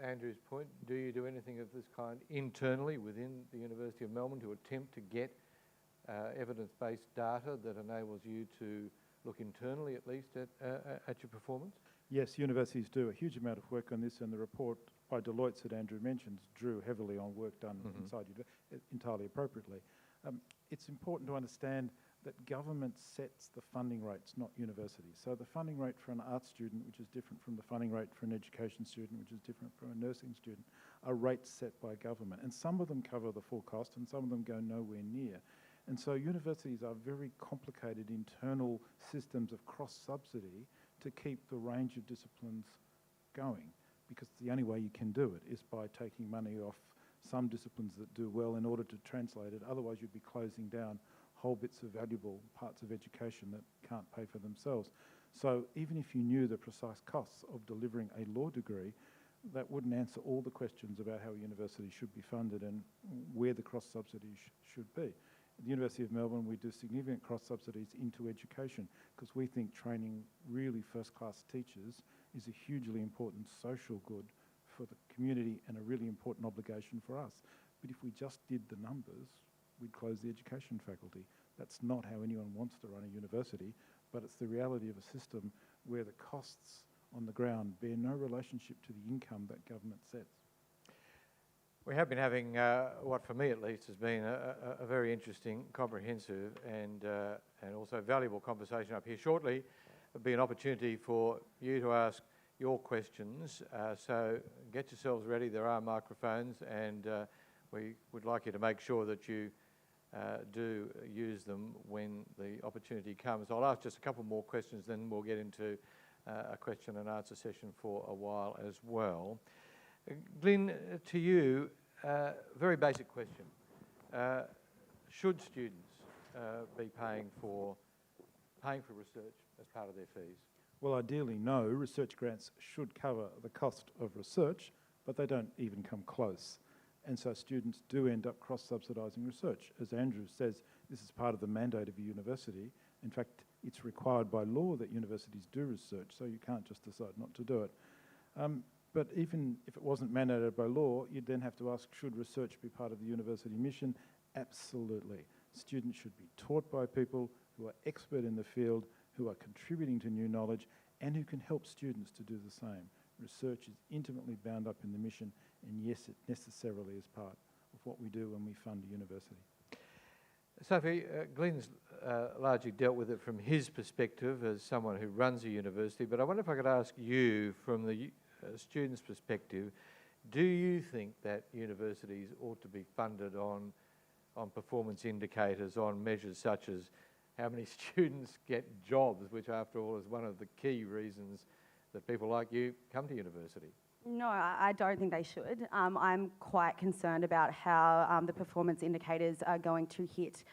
Andrew's point, do you do anything of this kind internally within the University of Melbourne to attempt to get evidence-based data that enables you to look internally at least at your performance? Yes, universities do a huge amount of work on this, and the report by Deloitte that Andrew mentions drew heavily on work done inside entirely appropriately. It's important to understand that government sets the funding rates, not universities. So the funding rate for an arts student, which is different from the funding rate for an education student, which is different from a nursing student, are rates set by government. And some of them cover the full cost and some of them go nowhere near. And so universities are very complicated internal systems of cross-subsidy to keep the range of disciplines going, because the only way you can do it is by taking money off some disciplines that do well in order to translate it. Otherwise you'd be closing down whole bits of valuable parts of education that can't pay for themselves. So even if you knew the precise costs of delivering a law degree, that wouldn't answer all the questions about how a university should be funded and where the cross-subsidies should be. At the University of Melbourne, we do significant cross-subsidies into education because we think training really first-class teachers is a hugely important social good for the community and a really important obligation for us. But if we just did the numbers, we'd close the education faculty. That's not how anyone wants to run a university, but it's the reality of a system where the costs on the ground bear no relationship to the income that government sets. We have been having what for me at least has been a very interesting, comprehensive and also valuable conversation up here. Shortly there'll be an opportunity for you to ask your questions, so get yourselves ready. There are microphones and we would like you to make sure that you do use them when the opportunity comes. I'll ask just a couple more questions, then we'll get into a question and answer session for a while as well. Glyn, to you, very basic question. Should students be paying for research as part of their fees? Well, ideally, no. Research grants should cover the cost of research, but they don't even come close. And so students do end up cross-subsidising research. As Andrew says, this is part of the mandate of a university. In fact, it's required by law that universities do research, so you can't just decide not to do it. But even if it wasn't mandated by law, you'd then have to ask, should research be part of the university mission? Absolutely. Students should be taught by people who are expert in the field, who are contributing to new knowledge, and who can help students to do the same. Research is intimately bound up in the mission, and yes, it necessarily is part of what we do when we fund a university. Sophie, Glyn's largely dealt with it from his perspective as someone who runs a university, but I wonder if I could ask you from the student's perspective, do you think that universities ought to be funded on performance indicators, on measures such as how many students get jobs, which after all is one of the key reasons that people like you come to university? No, I don't think they should. I'm quite concerned about how the performance indicators are going to hit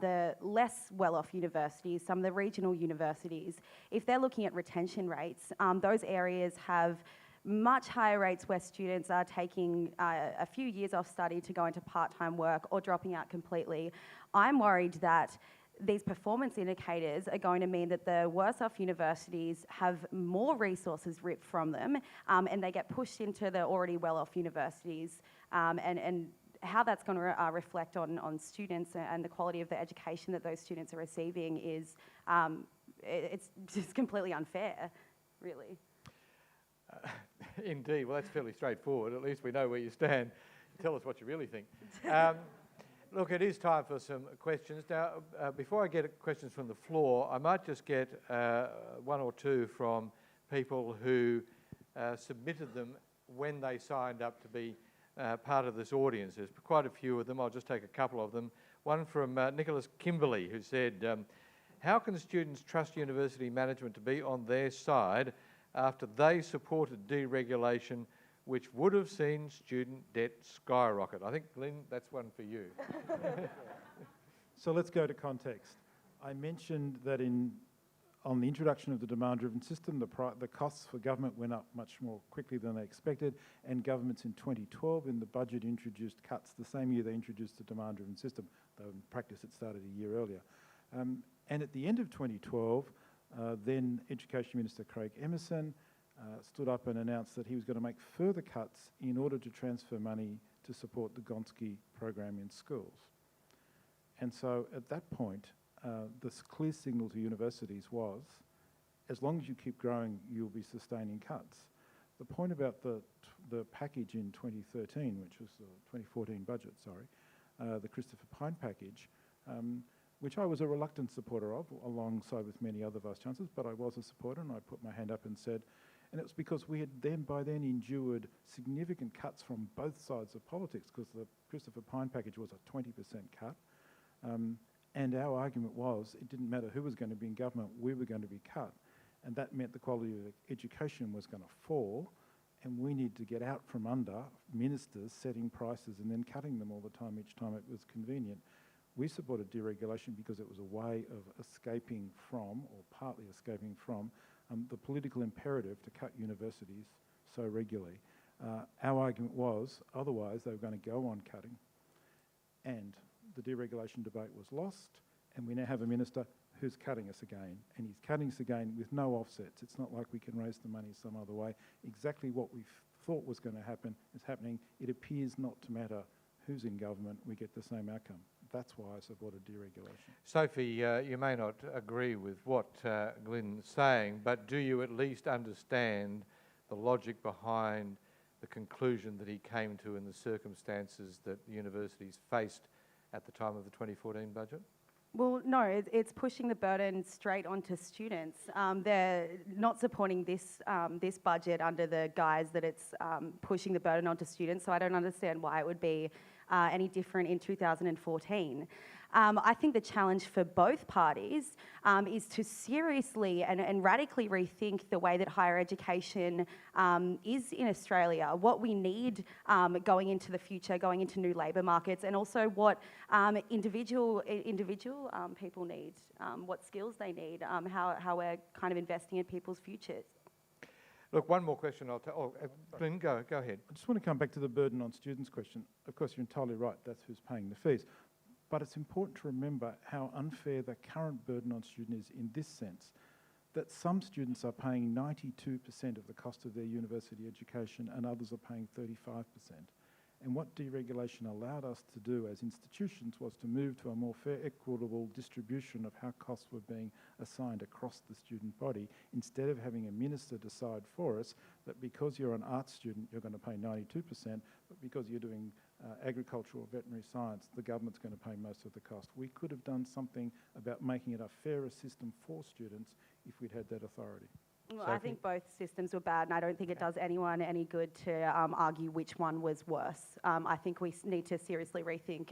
the less well-off universities, some of the regional universities. If they're looking at retention rates, those areas have much higher rates where students are taking a few years off study to go into part-time work or dropping out completely. I'm worried that these performance indicators are going to mean that the worse off universities have more resources ripped from them and they get pushed into the already well-off universities and how that's going to reflect on students and the quality of the education that those students are receiving is it's just completely unfair, really. Indeed. Well, that's fairly straightforward. At least we know where you stand. Tell us what you really think. Look, it is time for some questions. Now, before I get questions from the floor, I might just get one or two from people who submitted them when they signed up to be part of this audience. There's quite a few of them. I'll just take a couple of them. One from Nicholas Kimberley, who said, how can students trust university management to be on their side after they supported deregulation, which would have seen student debt skyrocket? I think, Glyn, that's one for you. So let's go to context. I mentioned that on the introduction of the demand-driven system, the costs for government went up much more quickly than they expected, and governments in 2012 in the budget introduced cuts the same year they introduced the demand-driven system, though in practice it started a year earlier. And at the end of 2012, then Education Minister Craig Emerson stood up and announced that he was going to make further cuts in order to transfer money to support the Gonski program in schools. And so at that point, the clear signal to universities was, as long as you keep growing, you'll be sustaining cuts. The point about the package in 2013, which was the 2014 budget, the Christopher Pyne package, which I was a reluctant supporter of, alongside with many other Vice-Chancellors, but I was a supporter, and I put my hand up and said, and it was because we had by then endured significant cuts from both sides of politics, because the Christopher Pyne package was a 20% cut, and our argument was it didn't matter who was going to be in government, we were going to be cut, and that meant the quality of education was going to fall, and we need to get out from under ministers setting prices and then cutting them all the time each time it was convenient. We supported deregulation because it was a way of escaping from, or partly escaping from, the political imperative to cut universities so regularly. Our argument was, otherwise they were going to go on cutting, and the deregulation debate was lost, and we now have a minister who's cutting us again, and he's cutting us again with no offsets. It's not like we can raise the money some other way. Exactly what we thought was going to happen is happening. It appears not to matter who's in government, we get the same outcome. That's why I supported deregulation. Sophie, you may not agree with what Glyn's saying, but do you at least understand the logic behind the conclusion that he came to in the circumstances that the universities faced at the time of the 2014 budget? Well, no, it's pushing the burden straight onto students. They're not supporting this budget under the guise that it's pushing the burden onto students, so I don't understand why it would be any different in 2014. I think the challenge for both parties is to seriously and radically rethink the way that higher education is in Australia, what we need going into the future, going into new labour markets, and also what individual people need, what skills they need, how we're kind of investing in people's futures. Look, one more question Glyn, go ahead. I just want to come back to the burden on students question. Of course, you're entirely right, that's who's paying the fees. But it's important to remember how unfair the current burden on students is in this sense, that some students are paying 92% of the cost of their university education and others are paying 35%. And what deregulation allowed us to do as institutions was to move to a more fair, equitable distribution of how costs were being assigned across the student body, instead of having a minister decide for us that because you're an arts student, you're going to pay 92%, but because you're doing agricultural or veterinary science, the government's going to pay most of the cost. We could have done something about making it a fairer system for students if we'd had that authority. Well, I think both systems were bad, and I don't think it does anyone any good to argue which one was worse. I think we need to seriously rethink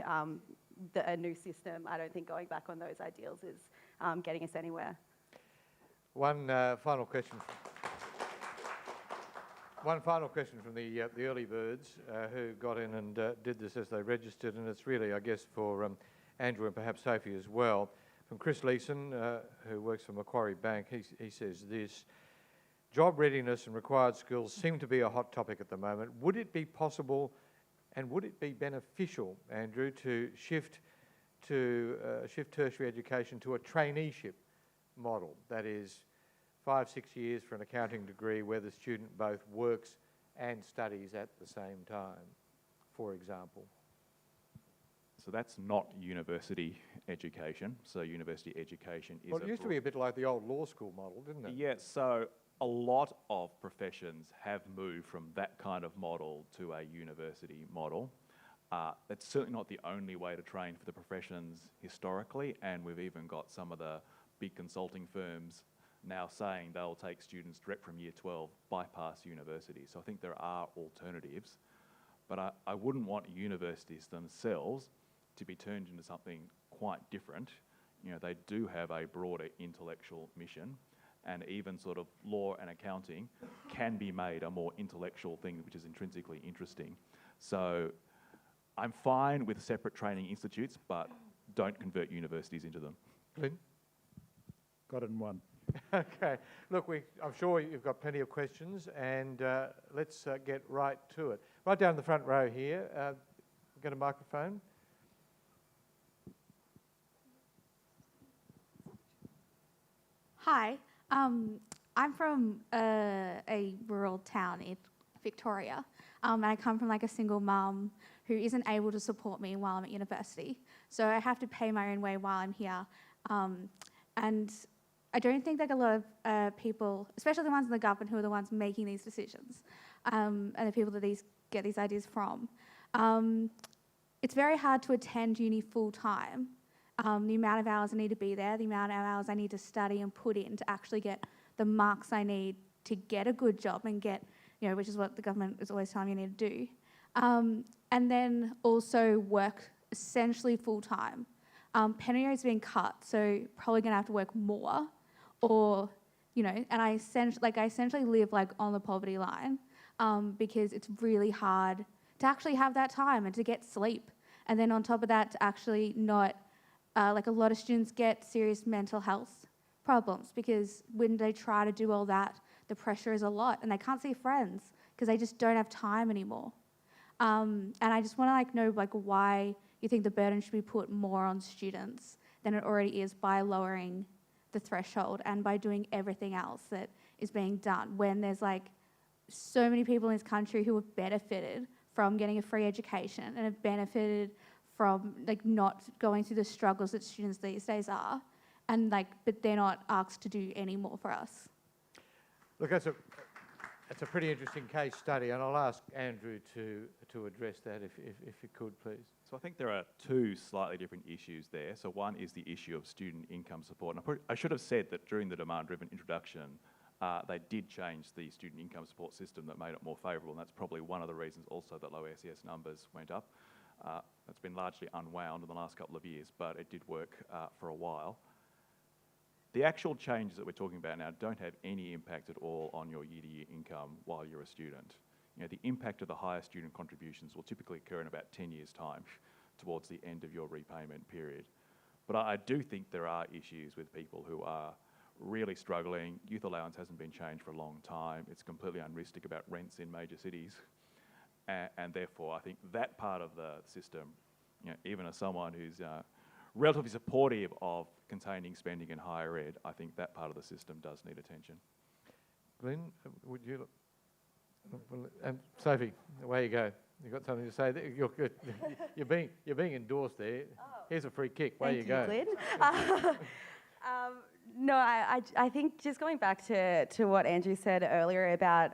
a new system. I don't think going back on those ideals is getting us anywhere. One final question from the early birds who got in and did this as they registered, and it's really, I guess, for Andrew and perhaps Sophie as well. From Chris Leeson, who works for Macquarie Bank, he says this: job readiness and required skills seem to be a hot topic at the moment. Would it be possible and would it be beneficial, Andrew, to shift tertiary education to a traineeship model? That is 5-6 years for an accounting degree where the student both works and studies at the same time, for example. So that's not university education. So university education is... Well, it used to be a bit like the old law school model, didn't it? Yeah, so a lot of professions have moved from that kind of model to a university model. That's certainly not the only way to train for the professions historically, and we've even got some of the big consulting firms now saying they'll take students direct from year 12, bypass university. So I think there are alternatives, but I wouldn't want universities themselves to be turned into something quite different. You know, they do have a broader intellectual mission, and even sort of law and accounting can be made a more intellectual thing, which is intrinsically interesting. So I'm fine with separate training institutes, but don't convert universities into them. Glyn? Got it in one. Okay. Look, I'm sure you've got plenty of questions, and let's get right to it. Right down the front row here. Got a microphone? Hi, I'm from a rural town in Victoria, and I come from like a single mum who isn't able to support me while I'm at university. So I have to pay my own way while I'm here. And I don't think like a lot of people, especially the ones in the government who are the ones making these decisions, and the people that get these ideas from, it's very hard to attend uni full time. The amount of hours I need to be there, the amount of hours I need to study and put in to actually get the marks I need to get a good job and get, which is what the government is always telling me I need to do. And then also work essentially full time. Penny is being cut, so probably going to have to work more, or, and I essentially live like on the poverty line, because it's really hard to actually have that time and to get sleep. And then on top of that, to actually not, like a lot of students get serious mental health problems because when they try to do all that, the pressure is a lot and they can't see friends because they just don't have time anymore. And I just want to know why you think the burden should be put more on students than it already is by lowering the threshold and by doing everything else that is being done, when there's so many people in this country who have benefited from getting a free education and have benefited from not going through the struggles that students these days are, and but they're not asked to do any more for us. Look, It's a pretty interesting case study, and I'll ask Andrew to address that if you could, please. So I think there are two slightly different issues there. So one is the issue of student income support. And I should have said that during the demand-driven introduction, they did change the student income support system that made it more favourable, and that's probably one of the reasons also that low SES numbers went up. That's been largely unwound in the last couple of years, but it did work for a while. The actual changes that we're talking about now don't have any impact at all on your year-to-year income while you're a student. You know, the impact of the higher student contributions will typically occur in about 10 years' time towards the end of your repayment period. But I do think there are issues with people who are really struggling. Youth allowance hasn't been changed for a long time. It's completely unrealistic about rents in major cities. And therefore, I think that part of the system, you know, even as someone who's relatively supportive of containing spending in higher ed, I think that part of the system does need attention. Glenn, would you... And Sophie, away you go. You've got something to say. You're being endorsed there. Oh. Here's a free kick. Away you go. Thank you, Glenn. No, I think just going back to what Andrew said earlier about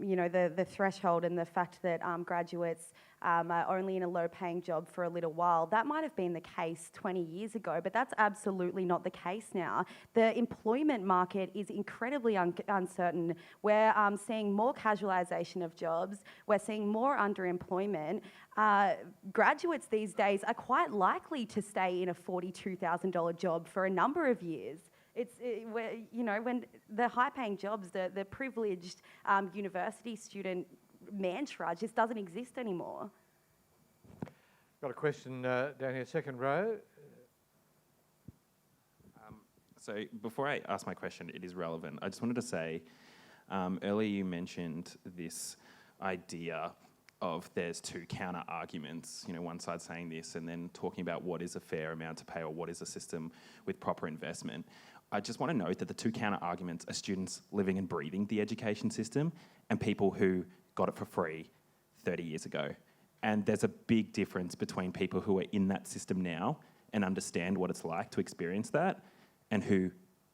you know, the threshold and the fact that graduates are only in a low-paying job for a little while, that might have been the case 20 years ago, but that's absolutely not the case now. The employment market is incredibly uncertain. We're seeing more casualisation of jobs. We're seeing more underemployment. Graduates these days are quite likely to stay in a $42,000 job for a number of years. You know, when the high-paying jobs, the privileged university student mantra just doesn't exist anymore. Got a question down here, second row. So before I ask my question, it is relevant. I just wanted to say, earlier you mentioned this idea of there's two counter arguments, you know, one side saying this and then talking about what is a fair amount to pay or what is a system with proper investment. I just want to note that the two counter arguments are students living and breathing the education system and people who got it for free 30 years ago. And there's a big difference between people who are in that system now and understand what it's like to experience that and who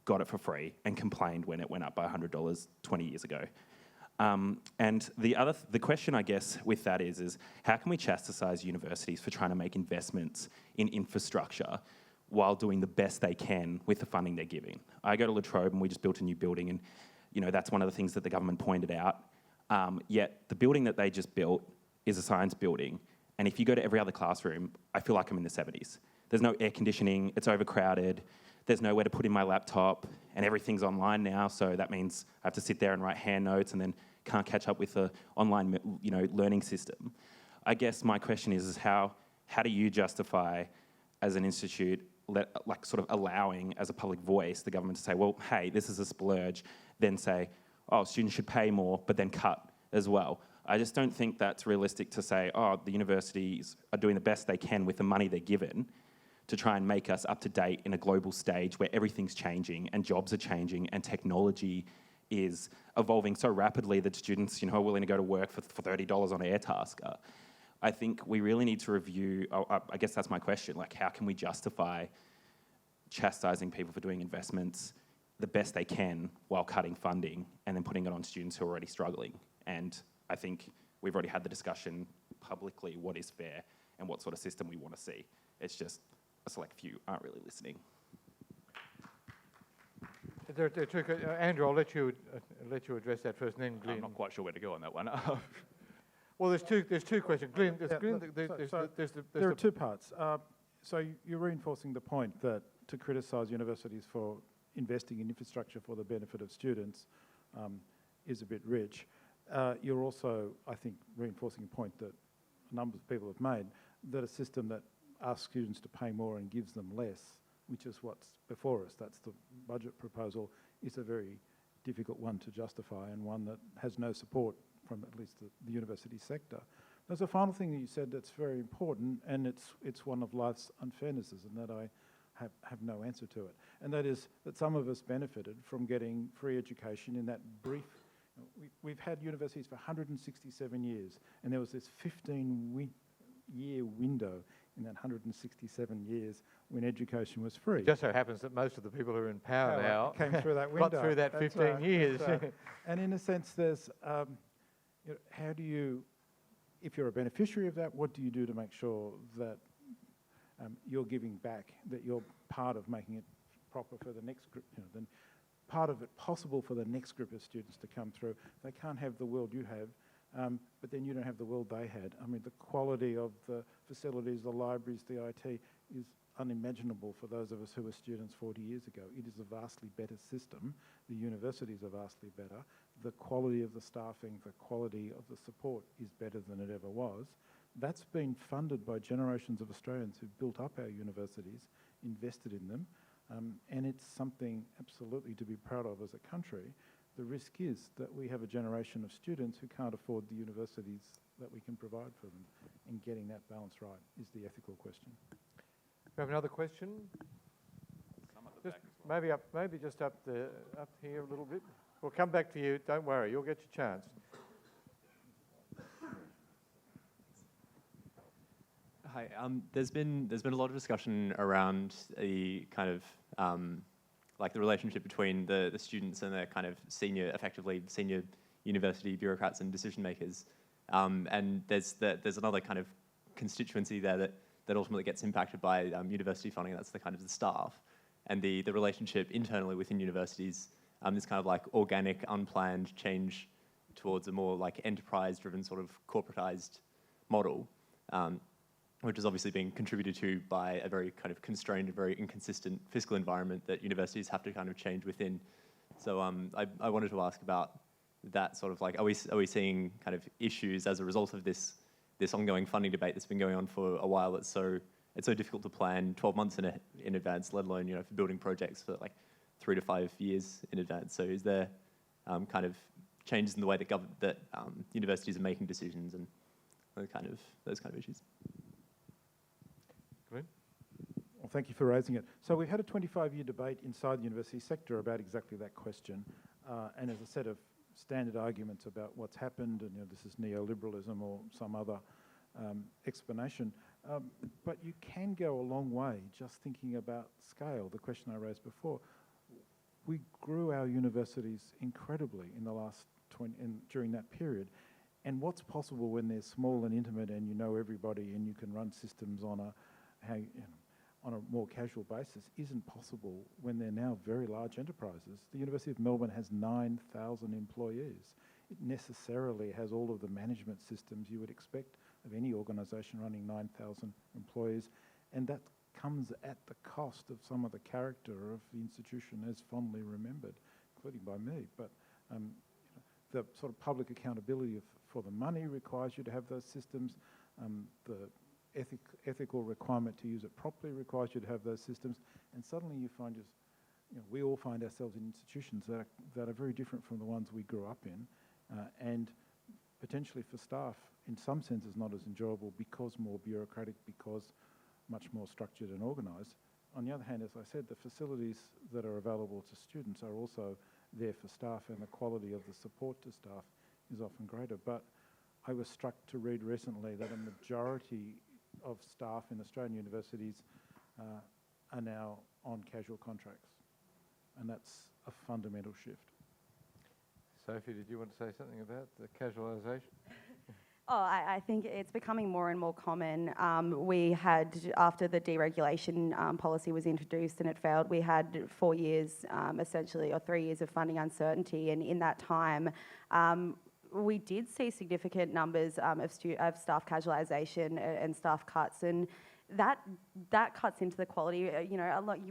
got it for free and complained when it went up by $100 20 years ago. And the question, I guess, with that is how can we chastise universities for trying to make investments in infrastructure while doing the best they can with the funding they're giving? I go to La Trobe and we just built a new building, and you know, that's one of the things that the government pointed out. Yet the building that they just built is a science building, and if you go to every other classroom, I feel like I'm in the 70s. There's no air conditioning, it's overcrowded, there's nowhere to put in my laptop, and everything's online now, so that means I have to sit there and write hand notes and then can't catch up with the online, you know, learning system. I guess my question is how do you justify, as an institute, like sort of allowing, as a public voice, the government to say, well, hey, this is a splurge, then say, oh, students should pay more, but then cut as well. I just don't think that's realistic to say, oh, the universities are doing the best they can with the money they're given to try and make us up to date in a global stage where everything's changing and jobs are changing and technology is evolving so rapidly that students, you know, are willing to go to work for $30 on Airtasker. I think we really need to review, I guess that's my question, like how can we justify chastising people for doing investments the best they can while cutting funding and then putting it on students who are already struggling? And I think we've already had the discussion publicly what is fair and what sort of system we want to see. It's just a select few aren't really listening. Andrew, I'll let you address that first, and then Glenn. I'm not quite sure where to go on that one. Well, there's two questions. Glenn, there are two parts. So you're reinforcing the point that to criticise universities for investing in infrastructure for the benefit of students is a bit rich. You're also, I think, reinforcing a point that a number of people have made, that a system that asks students to pay more and gives them less, which is what's before us, that's the budget proposal, is a very difficult one to justify and one that has no support from at least the university sector. There's a final thing that you said that's very important, and it's one of life's unfairnesses, and that I have no answer to it. And that is that some of us benefited from getting free education in that brief. We've had universities for 167 years, and there was this 15-year window in that 167 years when education was free. It just so happens that most of the people who are in power now came through that window. got through that That's 15 right, years. that's right. And in a sense, there's, how do you, if you're a beneficiary of that, what do you do to make sure that you're giving back, that you're part of making it proper for the next group, then part of it possible for the next group of students to come through. They can't have the world you have, but then you don't have the world they had. I mean, the quality of the facilities, the libraries, the IT is unimaginable for those of us who were students 40 years ago. It is a vastly better system. The universities are vastly better. The quality of the staffing, the quality of the support is better than it ever was. That's been funded by generations of Australians who built up our universities, invested in them, and it's something absolutely to be proud of as a country. The risk is that we have a generation of students who can't afford the universities that we can provide for them, and getting that balance right is the ethical question. We have another question? Just maybe just up here a little bit. We'll come back to you. Don't worry, you'll get your chance. Hi. There's been a lot of discussion around the kind of like the relationship between the students and the kind of effectively senior university bureaucrats and decision makers, and there's another kind of constituency there that ultimately gets impacted by university funding. That's the kind of the staff, and the relationship internally within universities. This kind of like organic, unplanned change towards a more like enterprise-driven sort of corporatized model. Which is obviously being contributed to by a very kind of constrained, very inconsistent fiscal environment that universities have to kind of change within. So I wanted to ask about that sort of like, are we seeing kind of issues as a result of this ongoing funding debate that's been going on for a while? It's so difficult to plan 12 months in advance, let alone for building projects for like 3 to 5 years in advance. So is there kind of changes in the way that universities are making decisions and those kind of issues? Well, thank you for raising it. So we've had a 25-year debate inside the university sector about exactly that question, and there's a set of standard arguments about what's happened, and this is neoliberalism or some other explanation. But you can go a long way just thinking about scale, the question I raised before. We grew our universities incredibly in the last during that period. And what's possible when they're small and intimate and you know everybody and you can run systems on a more casual basis isn't possible when they're now very large enterprises. The University of Melbourne has 9,000 employees. It necessarily has all of the management systems you would expect of any organisation running 9,000 employees, and that comes at the cost of some of the character of the institution as fondly remembered, including by me. But the sort of public accountability for the money requires you to have those systems. The ethical requirement to use it properly requires you to have those systems, and suddenly you find we all find ourselves in institutions that are very different from the ones we grew up in, and potentially for staff, in some senses, not as enjoyable because more bureaucratic, because much more structured and organised. On the other hand, as I said, the facilities that are available to students are also there for staff, and the quality of the support to staff is often greater. But I was struck to read recently that a majority of staff in Australian universities are now on casual contracts, and that's a fundamental shift. Sophie, did you want to say something about the casualisation? I think it's becoming more and more common. We had, after the deregulation policy was introduced and it failed, we had 4 years essentially, or 3 years of funding uncertainty, and in that time we did see significant numbers of staff casualisation and staff cuts, and that cuts into the quality.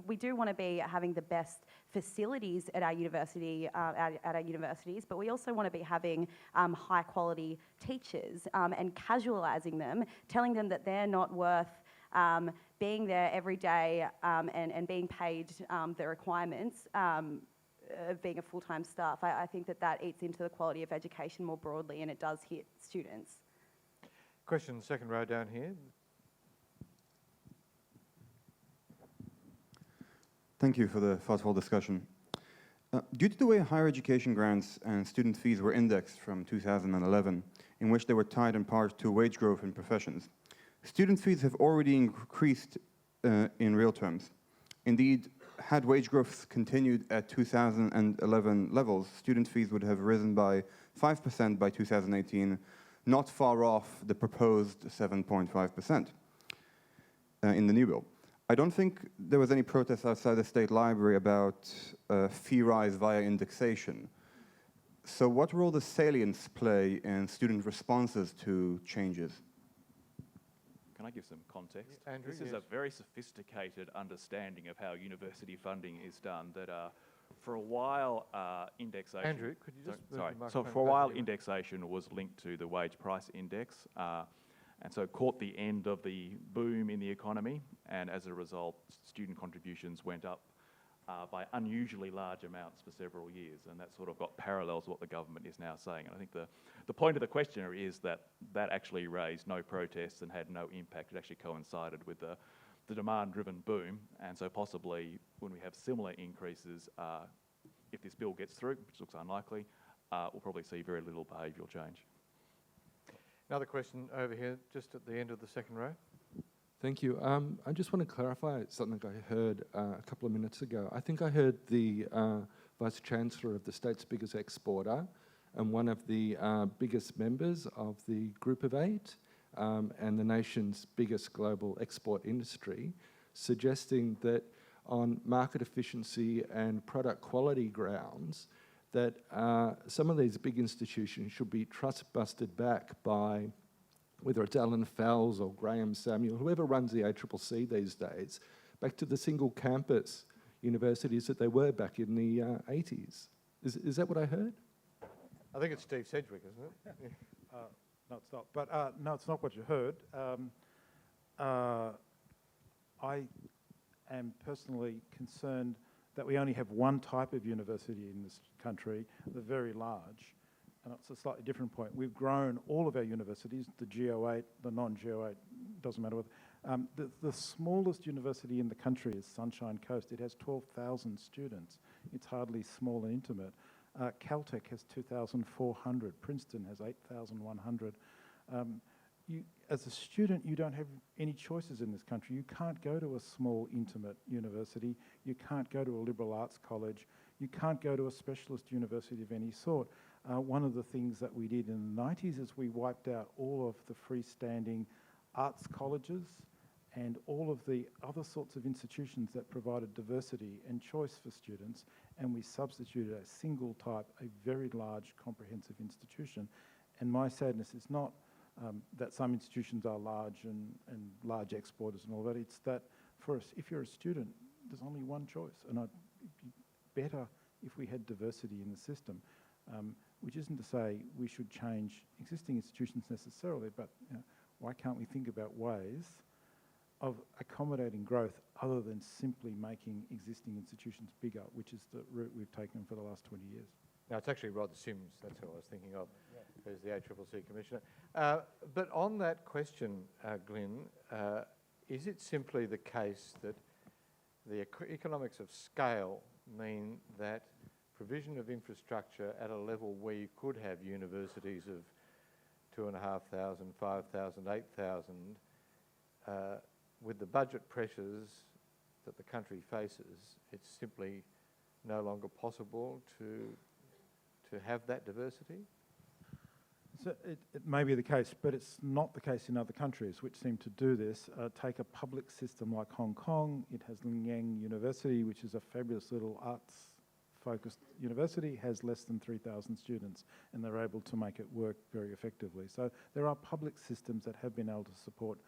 We do want to be having the best facilities at our university, at our universities, but we also want to be having high quality teachers and casualising them, telling them that they're not worth being there every day and being paid the requirements of being a full-time staff. I think that eats into the quality of education more broadly, and it does hit students. Question, second row down here. Thank you for the thoughtful discussion. Due to the way higher education grants and student fees were indexed from 2011, in which they were tied in part to wage growth in professions, Student fees have already increased in real terms. Indeed, had wage growth continued at 2011 levels, student fees would have risen by 5% by 2018, not far off the proposed 7.5% in the new bill. I don't think there was any protest outside the State Library about fee rise via indexation. So what role does salience play in student responses to changes? Can I give some context? Andrew, this is a very sophisticated understanding of how university funding is done that for a while indexation... Andrew, could you just move the sorry. So microphone for a closer while to you? indexation was linked to the wage price index and so caught the end of the boom in the economy, and as a result student contributions went up by unusually large amounts for several years, and that sort of got parallels what the government is now saying. And I think the point of the questioner is that that actually raised no protests and had no impact. It actually coincided with the demand-driven boom, and so possibly when we have similar increases, if this bill gets through, which looks unlikely, we'll probably see very little behavioural change. Another question over here, just at the end of the second row. Thank you. I just want to clarify something I heard a couple of minutes ago. I think I heard the Vice-Chancellor of the state's biggest exporter and one of the biggest members of the Group of Eight and the nation's biggest global export industry, suggesting that on market efficiency and product quality grounds, that some of these big institutions should be trust-busted back by whether it's Alan Fells or Graham Samuel, whoever runs the ACCC these days, back to the single campus universities that they were back in the 80s. Is that what I heard? I think it's Steve Sedgwick, isn't it? Yeah. No, it's not. But no, it's not what you heard. I am personally concerned that we only have one type of university in this country, the very large, and it's a slightly different point. We've grown all of our universities, the GO8, the non-GO8, doesn't matter what. The smallest university in the country is Sunshine Coast. It has 12,000 students. It's hardly small and intimate. Caltech has 2,400. Princeton has 8,100. As a student, you don't have any choices in this country. You can't go to a small, intimate university. You can't go to a liberal arts college. You can't go to a specialist university of any sort. One of the things that we did in the 90s is we wiped out all of the freestanding arts colleges and all of the other sorts of institutions that provided diversity and choice for students, and we substituted a single type, a very large, comprehensive institution. And my sadness is not that some institutions are large and large exporters and all that. It's that for us, if you're a student, there's only one choice, and it'd be better if we had diversity in the system, which isn't to say we should change existing institutions necessarily, but why can't we think about ways of accommodating growth other than simply making existing institutions bigger, which is the route we've taken for the last 20 years. No, it's actually Rod Sims, that's who I was thinking of, who's the ACCC Commissioner. But on that question, Glyn, is it simply the case that the economics of scale mean that provision of infrastructure at a level where you could have universities of 2,500, 5,000, 8,000, with the budget pressures that the country faces, it's simply no longer possible to have that diversity? So it may be the case, but it's not the case in other countries which seem to do this. Take a public system like Hong Kong. It has Nanyang University, which is a fabulous little arts-focused university, has less than 3,000 students, and they're able to make it work very effectively. So there are public systems that have been able to support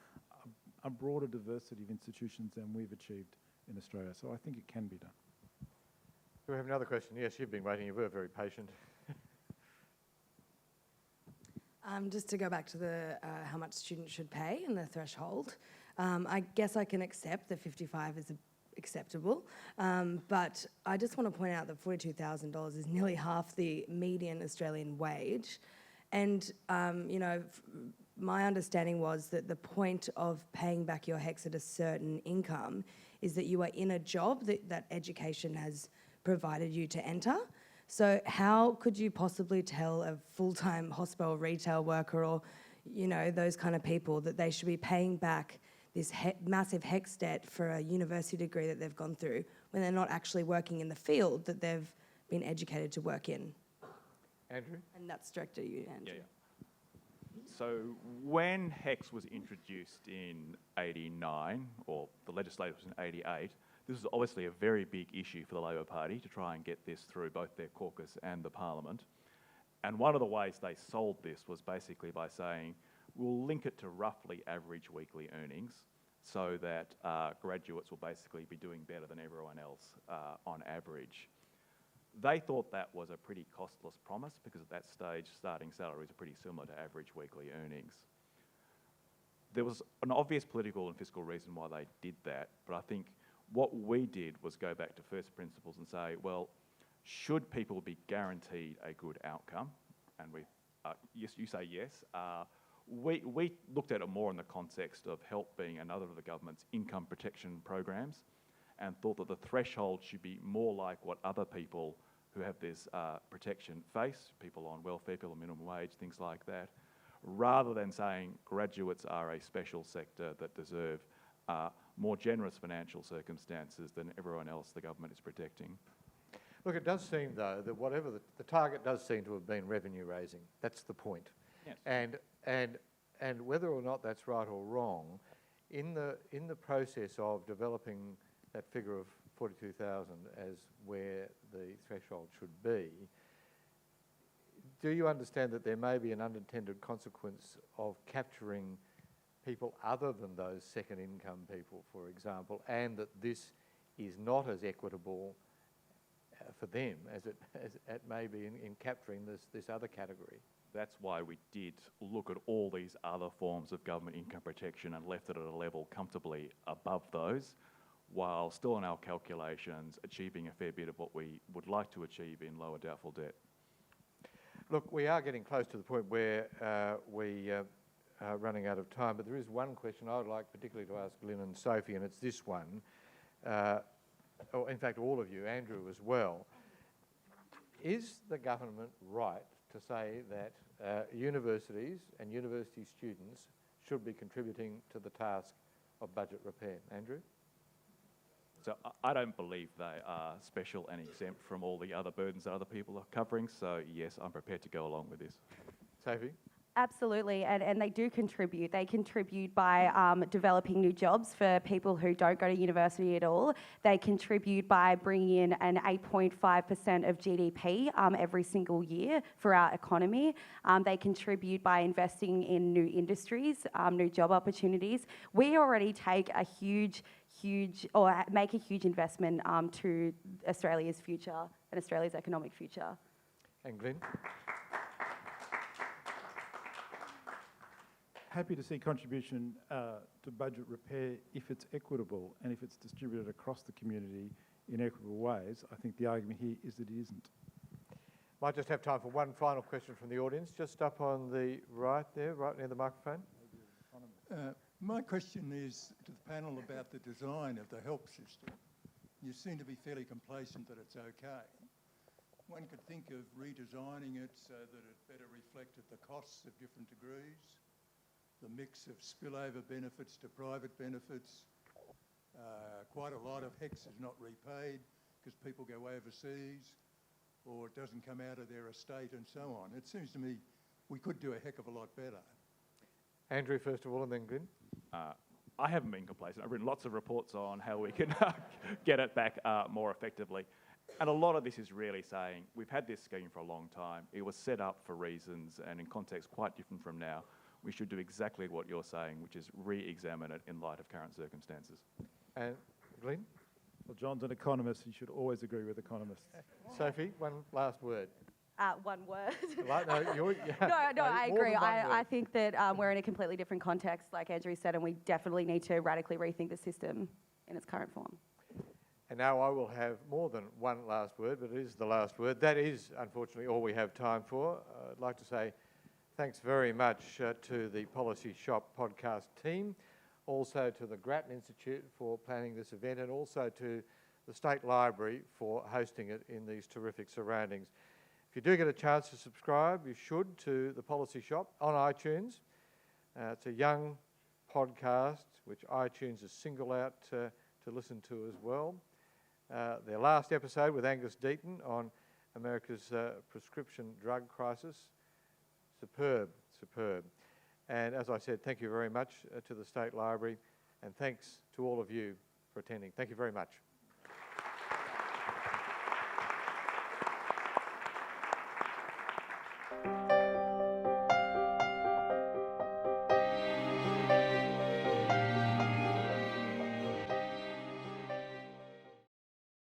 a broader diversity of institutions than we've achieved in Australia. So I think it can be done. Do we have another question? Yes, you've been waiting. You were very patient. Just to go back to the how much students should pay and the threshold, I guess I can accept that 55 is acceptable, but I just want to point out that $42,000 is nearly half the median Australian wage, and my understanding was that the point of paying back your HECS at a certain income is that you are in a job that education has provided you to enter. So how could you possibly tell a full-time hospital retail worker or, you know, those kind of people, that they should be paying back this massive HECS debt for a university degree that they've gone through when they're not actually working in the field that they've been educated to work in. Andrew? And that's directed at you, Andrew. So when HECS was introduced in 89, or the legislature was in 88, this was obviously a very big issue for the Labor Party to try and get this through both their caucus and the Parliament. And one of the ways they solved this was basically by saying, we'll link it to roughly average weekly earnings so that graduates will basically be doing better than everyone else on average. They thought that was a pretty costless promise because at that stage, starting salaries are pretty similar to average weekly earnings. There was an obvious political and fiscal reason why they did that, but I think what we did was go back to first principles and say, well, should people be guaranteed a good outcome? And yes, you say yes. We looked at it more in the context of HELP being another of the government's income protection programs, and thought that the threshold should be more like what other people who have this protection face, people on welfare, people on minimum wage, things like that, rather than saying graduates are a special sector that deserve more generous financial circumstances than everyone else the government is protecting. Look, it does seem, though, that whatever the target does seem to have been revenue raising. That's the point. Yes. And whether or not that's right or wrong, in the process of developing that figure of 42,000 as where the threshold should be, do you understand that there may be an unintended consequence of capturing people other than those second income people, for example, and that this is not as equitable for them as it may be in capturing this other category? That's why we did look at all these other forms of government income protection and left it at a level comfortably above those, while still in our calculations achieving a fair bit of what we would like to achieve in lower doubtful debt. Look, we are getting close to the point where we are running out of time, but there is one question I would like particularly to ask Lynn and Sophie, and it's this one, or in fact all of you, Andrew as well. Is the government right to say that universities and university students should be contributing to the task of budget repair? Andrew? So I don't believe they are special and exempt from all the other burdens that other people are covering, so yes, I'm prepared to go along with this. Sophie? Absolutely, and they do contribute. They contribute by developing new jobs for people who don't go to university at all. They contribute by bringing in an 8.5% of GDP every single year for our economy. They contribute by investing in new industries, new job opportunities. We already take a make a huge investment to Australia's future and Australia's economic future. And Glenn? Happy to see contribution to budget repair if it's equitable and if it's distributed across the community in equitable ways. I think the argument here is that it isn't. Might just have time for one final question from the audience, just up on the right there, right near the microphone. My question is to the panel about the design of the help system. You seem to be fairly complacent that it's okay. One could think of redesigning it so that it better reflected the costs of different degrees, the mix of spillover benefits to private benefits. Quite a lot of HECS is not repaid because people go overseas or it doesn't come out of their estate and so on. It seems to me we could do a heck of a lot better. Andrew, first of all, and then Glenn. I haven't been complacent. I've written lots of reports on how we can get it back more effectively. And a lot of this is really saying, we've had this scheme for a long time. It was set up for reasons and in context quite different from now. We should do exactly what you're saying, which is re-examine it in light of current circumstances. And Glenn? Well, John's an economist. He should always agree with economists. Sophie, one last word. One word. No, I agree. I think that we're in a completely different context, like Andrew said, and we definitely need to radically rethink the system in its current form. And now I will have more than one last word, but it is the last word. That is, unfortunately, all we have time for. I'd like to say thanks very much to the Policy Shop podcast team, also to the Grattan Institute for planning this event, and also to the State Library for hosting it in these terrific surroundings. If you do get a chance to subscribe, you should, to the Policy Shop on iTunes. It's a young podcast which iTunes has singled out to listen to as well. Their last episode with Angus Deaton on America's prescription drug crisis, superb. And as I said, thank you very much to the State Library, and thanks to all of you for attending. Thank you very much.